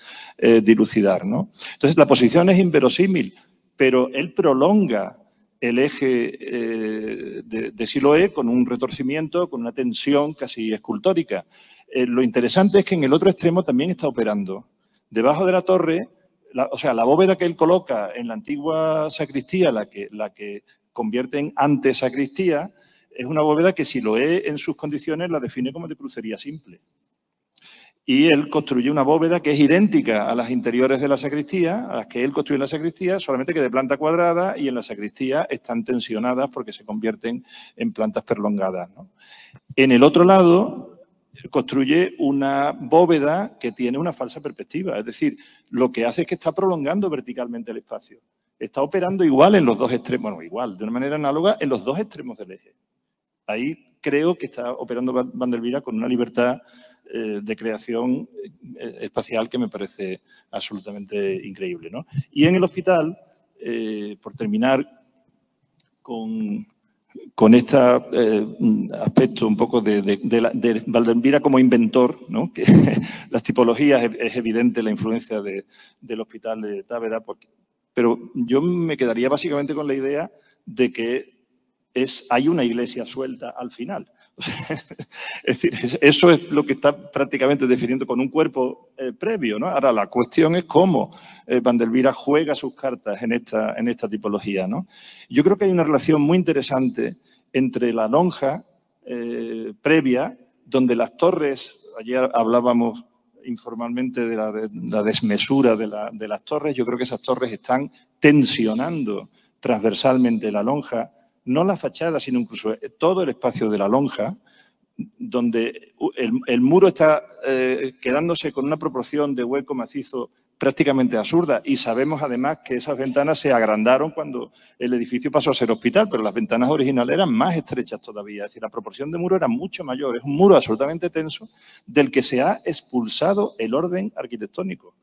S2: dilucidar, ¿no? Entonces, la posición es inverosímil, pero él prolonga el eje de Siloé con un retorcimiento, con una tensión casi escultórica. Lo interesante es que en el otro extremo también está operando. Debajo de la torre, la bóveda que él coloca en la antigua sacristía, la que convierte en antesacristía, es una bóveda que Siloé en sus condiciones la define como de crucería simple. Y él construye una bóveda que es idéntica a las interiores de la sacristía, a las que él construye en la sacristía, solamente que de planta cuadrada, y en la sacristía están tensionadas porque se convierten en plantas perlongadas, ¿no? En el otro lado construye una bóveda que tiene una falsa perspectiva, es decir, lo que hace es que está prolongando verticalmente el espacio. Está operando igual en los dos extremos, bueno, igual, de una manera análoga en los dos extremos del eje. Ahí creo que está operando Vandelvira con una libertad de creación espacial que me parece absolutamente increíble, ¿no? Y en el hospital, por terminar con este aspecto un poco de Vandelvira como inventor, ¿no? Que las tipologías es evidente la influencia del hospital de Távera, pero yo me quedaría básicamente con la idea de que hay una iglesia suelta al final. O Es decir, eso es lo que está prácticamente definiendo con un cuerpo previo, ¿no? Ahora, la cuestión es cómo Vandelvira juega sus cartas en esta tipología, ¿no? Yo creo que hay una relación muy interesante entre la lonja previa, donde las torres, ayer hablábamos informalmente de la desmesura de las torres, yo creo que esas torres están tensionando transversalmente la lonja, no la fachada, sino incluso todo el espacio de la lonja, donde el muro está quedándose con una proporción de hueco macizo prácticamente absurda. Y sabemos además que esas ventanas se agrandaron cuando el edificio pasó a ser hospital, pero las ventanas originales eran más estrechas todavía. Es decir, la proporción de muro era mucho mayor. Es un muro absolutamente tenso del que se ha expulsado el orden arquitectónico,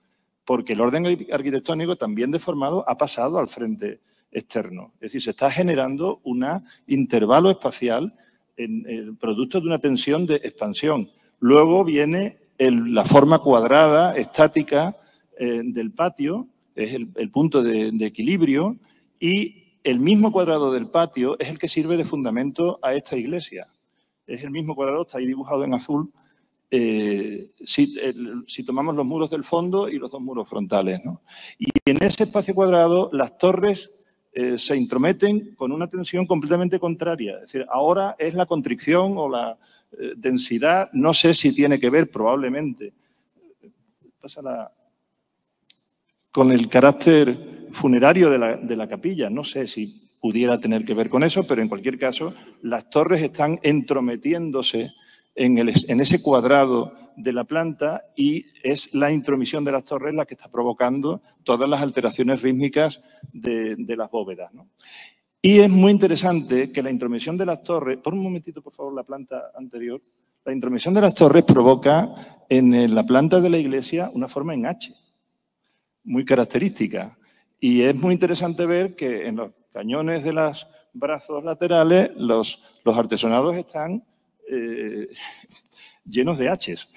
S2: porque el orden arquitectónico también deformado ha pasado al frente externo. Es decir, se está generando un intervalo espacial en el producto de una tensión de expansión. Luego viene la forma cuadrada, estática del patio, es el punto de equilibrio, y el mismo cuadrado del patio es el que sirve de fundamento a esta iglesia. Es el mismo cuadrado, está ahí dibujado en azul, si tomamos los muros del fondo y los dos muros frontales, ¿no? Y en ese espacio cuadrado las torres se intrometen con una tensión completamente contraria. Es decir, ahora es la constricción o la densidad, no sé si tiene que ver probablemente con el carácter funerario de la capilla. No sé si pudiera tener que ver con eso, pero en cualquier caso las torres están entrometiéndose en ese cuadrado de la planta y es la intromisión de las torres la que está provocando todas las alteraciones rítmicas de las bóvedas, ¿no? Y es muy interesante que la intromisión de las torres, por un momentito por favor la planta anterior, la intromisión de las torres provoca en la planta de la iglesia una forma en H, muy característica. Y es muy interesante ver que en los cañones de los brazos laterales los artesonados están llenos de H's.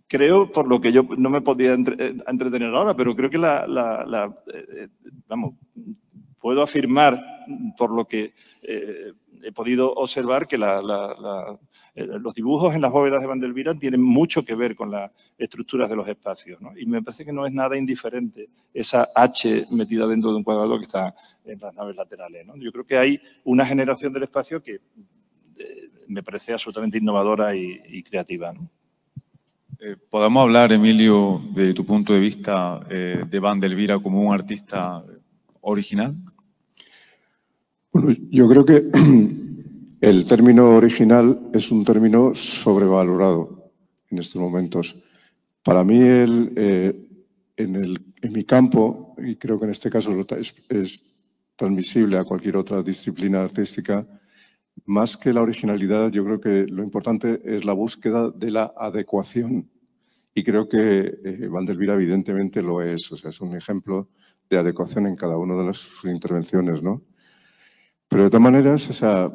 S2: Creo, por lo que yo no me podía entretener ahora, pero creo que vamos, puedo afirmar, por lo que he podido observar, que los dibujos en las bóvedas de Vandelvira tienen mucho que ver con las estructuras de los espacios, ¿no? Y me parece que no es nada indiferente esa H metida dentro de un cuadrado que está en las naves laterales, ¿no? Yo creo que hay una generación del espacio que me parece absolutamente innovadora y creativa, ¿no?
S1: ¿Podemos hablar, Emilio, de tu punto de vista de Vandelvira como un artista original?
S5: Bueno, yo creo que el término original es un término sobrevalorado en estos momentos. Para mí, en mi campo, y creo que en este caso es transmisible a cualquier otra disciplina artística, más que la originalidad, yo creo que lo importante es la búsqueda de la adecuación. Y creo que Vandelvira evidentemente lo es. O sea, es un ejemplo de adecuación en cada una de sus intervenciones, ¿no? Pero de todas maneras, o sea,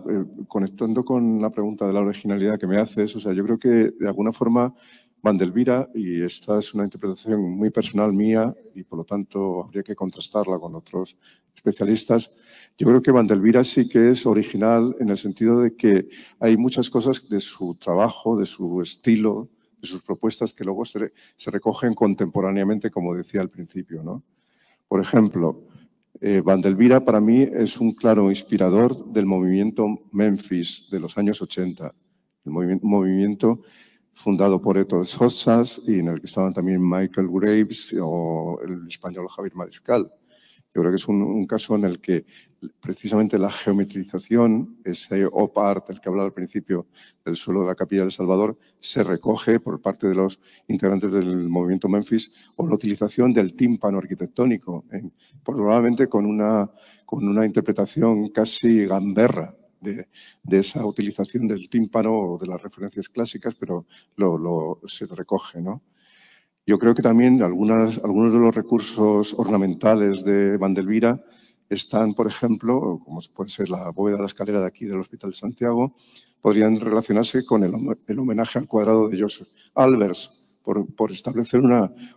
S5: conectando con la pregunta de la originalidad que me haces, o sea, yo creo que de alguna forma Vandelvira, y esta es una interpretación muy personal mía y por lo tanto habría que contrastarla con otros especialistas, yo creo que Vandelvira sí que es original en el sentido de que hay muchas cosas de su trabajo, de su estilo, de sus propuestas que luego se recogen contemporáneamente, como decía al principio, ¿no? Por ejemplo, Vandelvira para mí es un claro inspirador del movimiento Memphis de los años 80, el movimiento fundado por Héctor Sossas y en el que estaban también Michael Graves o el español Javier Mariscal. Yo creo que es un caso en el que precisamente la geometrización, ese op art del que hablaba al principio del suelo de la Capilla del Salvador, se recoge por parte de los integrantes del movimiento Memphis, o la utilización del tímpano arquitectónico, probablemente con una interpretación casi gamberra de esa utilización del tímpano o de las referencias clásicas, pero se recoge, ¿no? Yo creo que también algunos de los recursos ornamentales de Vandelvira están, por ejemplo, como puede ser la bóveda de la escalera de aquí del Hospital de Santiago, podrían relacionarse con el homenaje al cuadrado de Joseph Albers, por establecer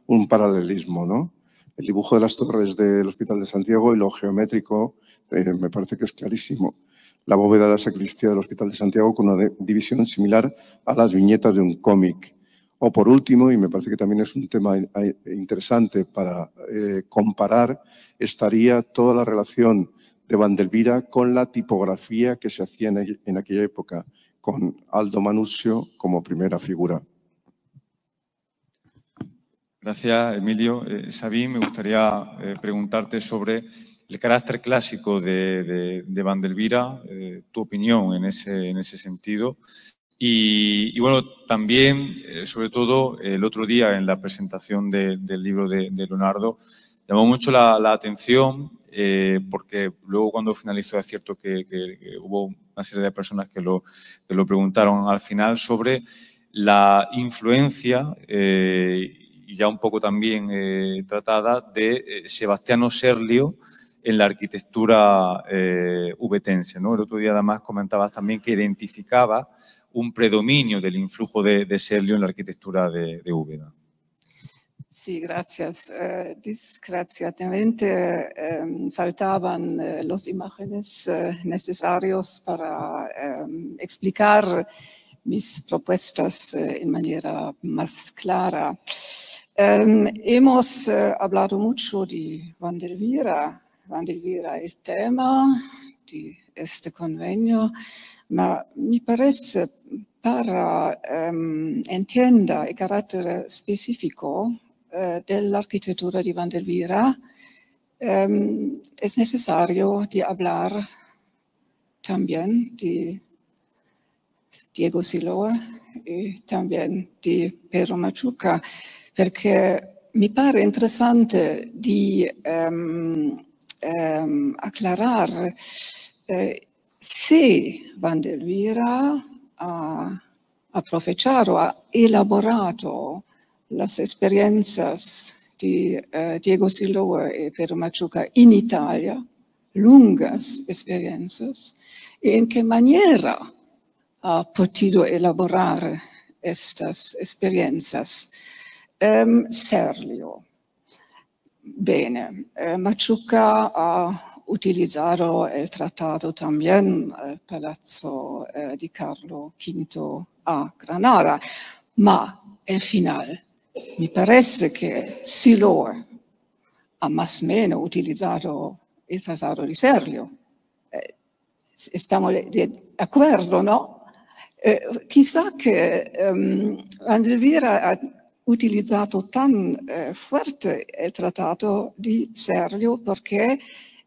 S5: un paralelismo, ¿no? El dibujo de las torres del Hospital de Santiago y lo geométrico me parece que es clarísimo. la bóveda de la sacristía del Hospital de Santiago con una división similar a las viñetas de un cómic. O por último, y me parece que también es un tema interesante para comparar, estaría toda la relación de Vandelvira con la tipografía que se hacía en aquella época, con Aldo Manuzio como primera figura.
S1: Gracias, Emilio. Sabine, me gustaría preguntarte sobre el carácter clásico de Vandelvira, tu opinión en ese sentido. Y bueno, también, sobre todo, el otro día en la presentación del libro de Leonardo, llamó mucho la atención porque luego cuando finalizó es cierto que hubo una serie de personas que lo preguntaron al final sobre la influencia y ya un poco también tratada de Sebastiano Serlio en la arquitectura ubetense, ¿no? El otro día además comentabas también que identificaba un predominio del influjo de Serlio en la arquitectura de Úbeda.
S3: Sí, gracias. Desgraciadamente faltaban las imágenes necesarias para explicar mis propuestas en manera más clara. Hemos hablado mucho de Vandelvira el tema de este convenio, ma mi parece para entender el carácter específico de la arquitectura de Vandelvira es necesario de hablar también de Diego Siloa y también de Pedro Machuca, perché mi pare interessante di aclarare se Vandelvira ha aprovechado, ha elaborado las experiencias de Diego Siloa y Pedro Machuca en Italia, lungas experiencias, y en qué manera ha podido elaborar estas experiencias. Serlio. Bene, Machuca ha utilizzato il trattato también al Palazzo di Carlo V a Granada, ma al final mi parece che Siloa ha más o menos utilizzato il trattato di Serlio. Estamos de acuerdo, ¿no? Quizá che Vandelvira ha utilizzato tan fuerte il trattato di Serlio perché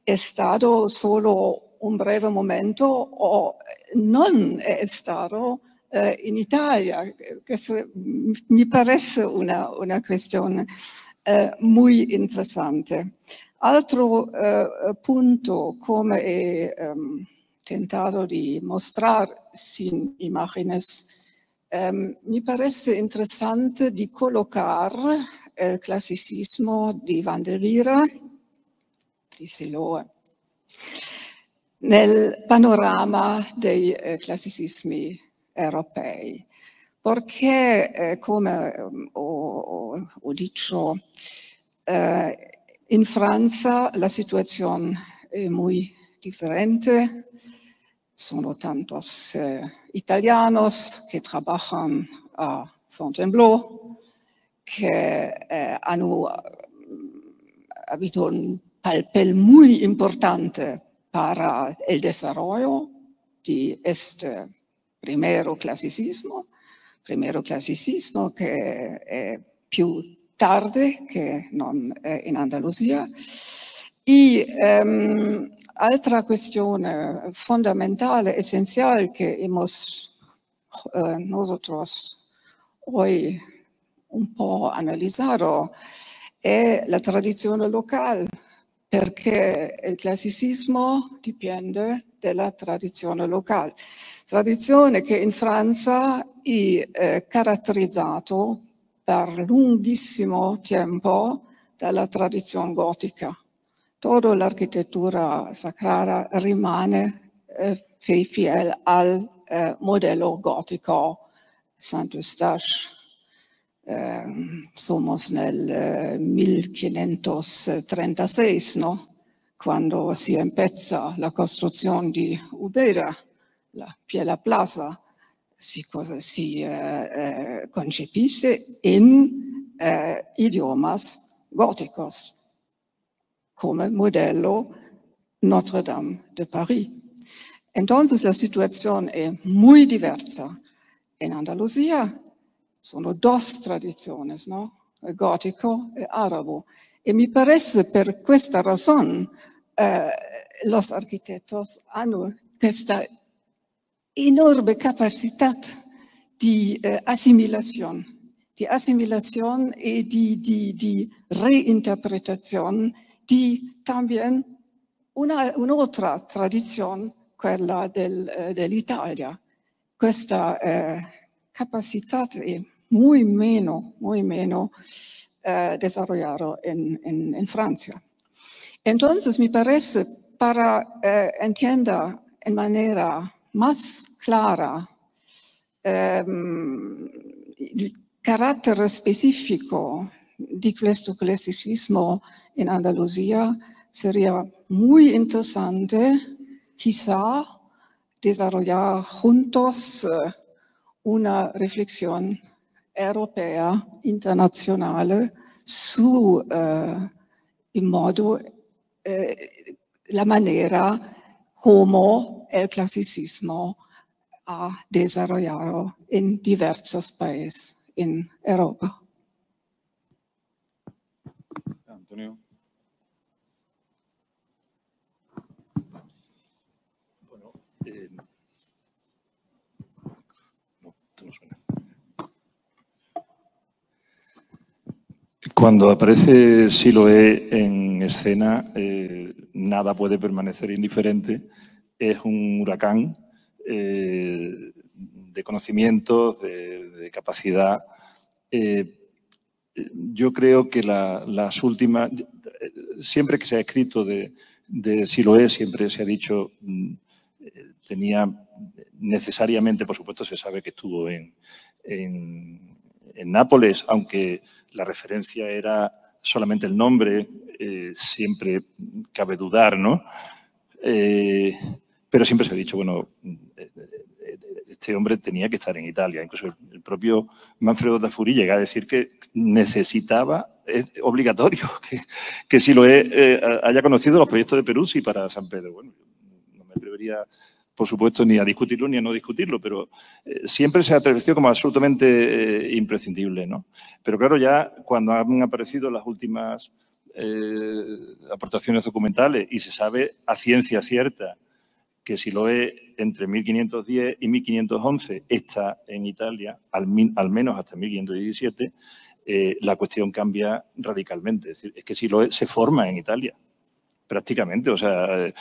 S3: è stato solo un breve momento o non è stato in Italia. Questo mi parece una questione muy interessante. Altro punto, come è tentato di mostrare sin imágenes, mi parece interessante di collocare il classicismo di Vandelvira, di Siloa, nel panorama dei classicismi europei, perché, come ho detto, in Francia la situazione è molto differente. Son tantos italianos que trabajan a Fontainebleau, que han habido un papel muy importante para el desarrollo de este primero clasicismo che è più tarde che non in Andalusia. Y altra questione fondamentale, esencial, que hemos nosotros hoy un po' analizzato, è la tradizione locale, perché il classicismo dipende dalla tradizione locale. Tradizione che in Francia è caratterizzato per lunghissimo tempo dalla tradizione gotica. Toda la arquitectura sagrada rimane fiel al modello gótico Saint-Eustache. Somos nel 1536, no? quando si empieza la costruzione di Ubeda, la Piella Plaza, si concepisce in idiomas góticos, come modello Notre Dame de París. Entonces la situación es muy diversa. En Andalucía sono dos tradiciones, ¿no? El gótico y árabe. Y me parece per questa razón los arquitectos hanno questa enorme capacidad de asimilación y de reinterpretación de también un'altra tradizione, quella dell'Italia. Questa capacità è muy menos desarrollada en Francia. Entonces, me parece, para entender en manera más clara il carattere specifico di questo clasicismo en Andalucía, sería muy interesante quizá desarrollar juntos una reflexión europea, internacional, su in modo, la manera como el clasicismo ha desarrollado en diversos países en Europa.
S1: Antonio.
S2: Cuando aparece Siloé en escena, nada puede permanecer indiferente. Es un huracán de conocimientos, de capacidad. Yo creo que las últimas, siempre que se ha escrito de Siloé, siempre se ha dicho, tenía necesariamente, por supuesto, se sabe que estuvo en Nápoles, aunque la referencia era solamente el nombre, siempre cabe dudar, ¿no? Pero siempre se ha dicho, bueno, este hombre tenía que estar en Italia. Incluso el propio Manfredo da Furi llega a decir que necesitaba, es obligatorio, que Siloé haya conocido los proyectos de Peruzzi para San Pedro. Bueno, no me atrevería, por supuesto, ni a discutirlo ni a no discutirlo, pero siempre se ha atrevido como absolutamente imprescindible, ¿no? Pero claro, ya cuando han aparecido las últimas aportaciones documentales y se sabe a ciencia cierta que Siloé entre 1510 y 1511 está en Italia, al menos hasta 1517, la cuestión cambia radicalmente. Es decir, es que Siloé se forma en Italia. Prácticamente, o sea,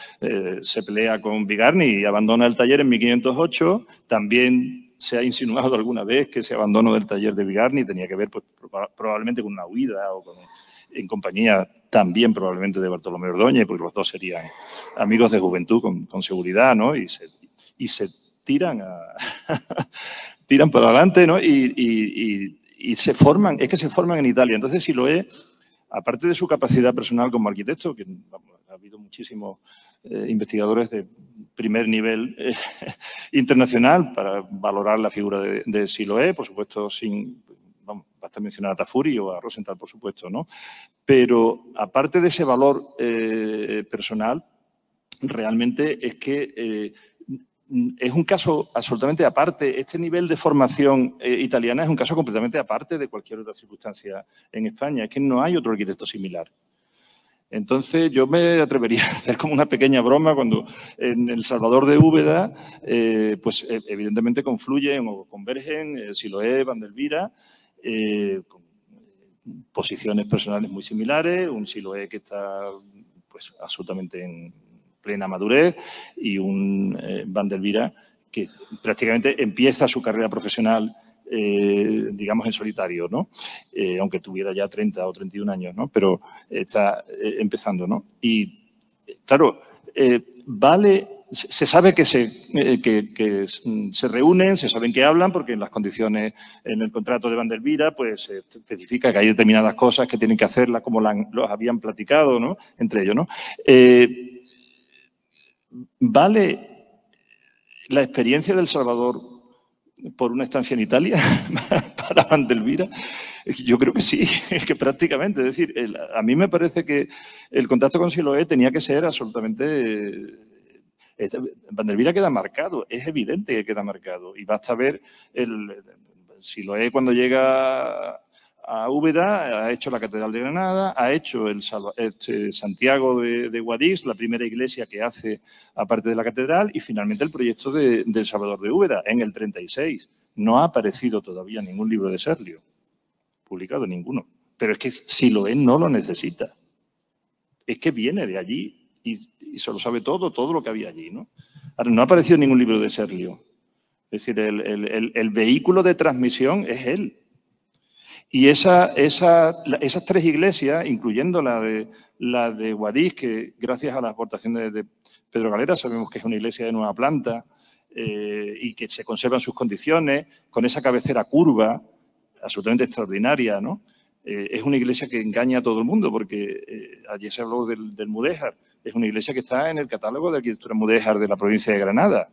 S2: se pelea con Bigarni y abandona el taller en 1508. También se ha insinuado alguna vez que ese abandono del taller de Bigarni tenía que ver pues, probablemente con una huida o en compañía también probablemente de Bartolomé Ordóñez, porque los dos serían amigos de juventud con seguridad, ¿no? Y se tiran tiran para adelante, ¿no? Y se forman, es que se forman en Italia. Entonces, Siloé, aparte de su capacidad personal como arquitecto, que ha habido muchísimos investigadores de primer nivel internacional para valorar la figura de Siloé, por supuesto, basta mencionar a Tafuri o a Rosenthal, por supuesto, ¿no? Pero aparte de ese valor personal, realmente es que es un caso absolutamente aparte. Este nivel de formación italiana es un caso completamente aparte de cualquier otra circunstancia en España. Es que no hay otro arquitecto similar. Entonces, yo me atrevería a hacer como una pequeña broma cuando en El Salvador de Úbeda, pues evidentemente confluyen o convergen Siloé, Vandelvira, con posiciones personales muy similares, un Siloé que está pues absolutamente en plena madurez y un Vandelvira que prácticamente empieza su carrera profesional, digamos, en solitario, ¿no? Aunque tuviera ya 30 o 31 años, ¿no? Pero está empezando, ¿no? Y, claro, vale se sabe que se reúnen, se saben que hablan, porque en las condiciones, en el contrato de Vandelvira, pues se especifica que hay determinadas cosas que tienen que hacerlas como los habían platicado, ¿no? Entre ellos, ¿no? ¿Vale la experiencia del Salvador por una estancia en Italia para Vandelvira? Yo creo que sí, que prácticamente. Es decir, a mí me parece que el contacto con Siloé tenía que ser absolutamente... Vandelvira queda marcado, es evidente que queda marcado. Y basta ver Siloé cuando llega a Úbeda, ha hecho la Catedral de Granada, ha hecho Santiago de Guadix, la primera iglesia que hace aparte de la catedral, y finalmente el proyecto del Salvador de Úbeda en el 36. No ha aparecido todavía ningún libro de Serlio, publicado ninguno. Pero es que Siloé no lo necesita. Es que viene de allí y se lo sabe todo lo que había allí, ¿no? Ahora, no ha aparecido ningún libro de Serlio. Es decir, el vehículo de transmisión es él. Y esas tres iglesias, incluyendo la de Guadix, que gracias a las aportaciones de Pedro Galera sabemos que es una iglesia de nueva planta y que se conservan sus condiciones, con esa cabecera curva, absolutamente extraordinaria, ¿no? Es una iglesia que engaña a todo el mundo, porque ayer se habló del Mudéjar. Es una iglesia que está en el catálogo de arquitectura mudéjar de la provincia de Granada.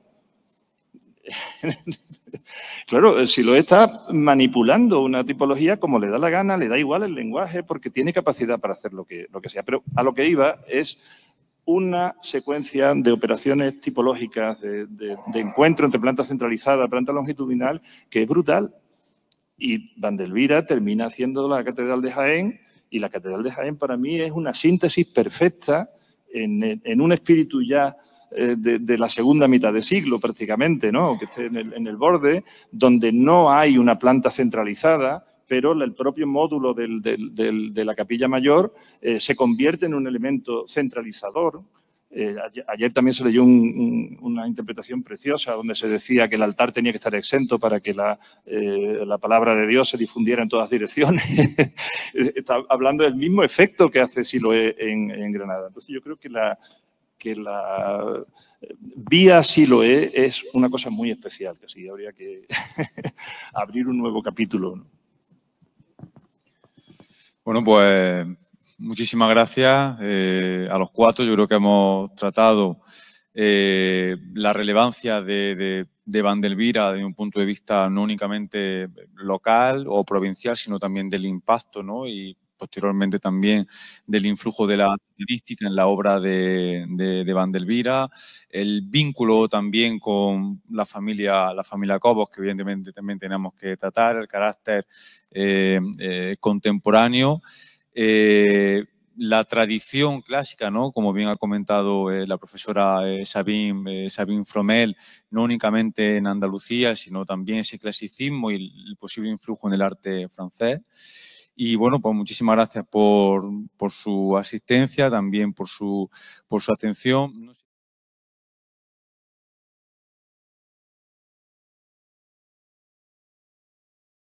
S2: Claro, si lo está manipulando una tipología como le da la gana, le da igual el lenguaje, porque tiene capacidad para hacer lo que sea. Pero a lo que iba es una secuencia de operaciones tipológicas, de encuentro entre planta centralizada, planta longitudinal, que es brutal. Y Vandelvira termina haciendo la Catedral de Jaén, y la Catedral de Jaén para mí es una síntesis perfecta en un espíritu ya de la segunda mitad de siglo prácticamente, ¿no? Que esté en el borde, donde no hay una planta centralizada, pero el propio módulo de la capilla mayor se convierte en un elemento centralizador. Ayer también se leyó una interpretación preciosa donde se decía que el altar tenía que estar exento para que la palabra de Dios se difundiera en todas direcciones. Está hablando del mismo efecto que hace Siloé en Granada. Entonces yo creo que la vía Siloé es una cosa muy especial, que sí habría que abrir un nuevo capítulo, ¿no?
S1: Bueno, pues muchísimas gracias a los cuatro. Yo creo que hemos tratado la relevancia de Vandelvira desde un punto de vista no únicamente local o provincial, sino también del impacto, ¿no? Y posteriormente también del influjo de la turística en la obra de Vandelvira, el vínculo también con la familia Cobos, que evidentemente también tenemos que tratar, el carácter contemporáneo, la tradición clásica, ¿no? Como bien ha comentado la profesora Sabine Fromel, no únicamente en Andalucía, sino también ese clasicismo y el posible influjo en el arte francés. Y bueno, pues muchísimas gracias por su asistencia, también por su atención.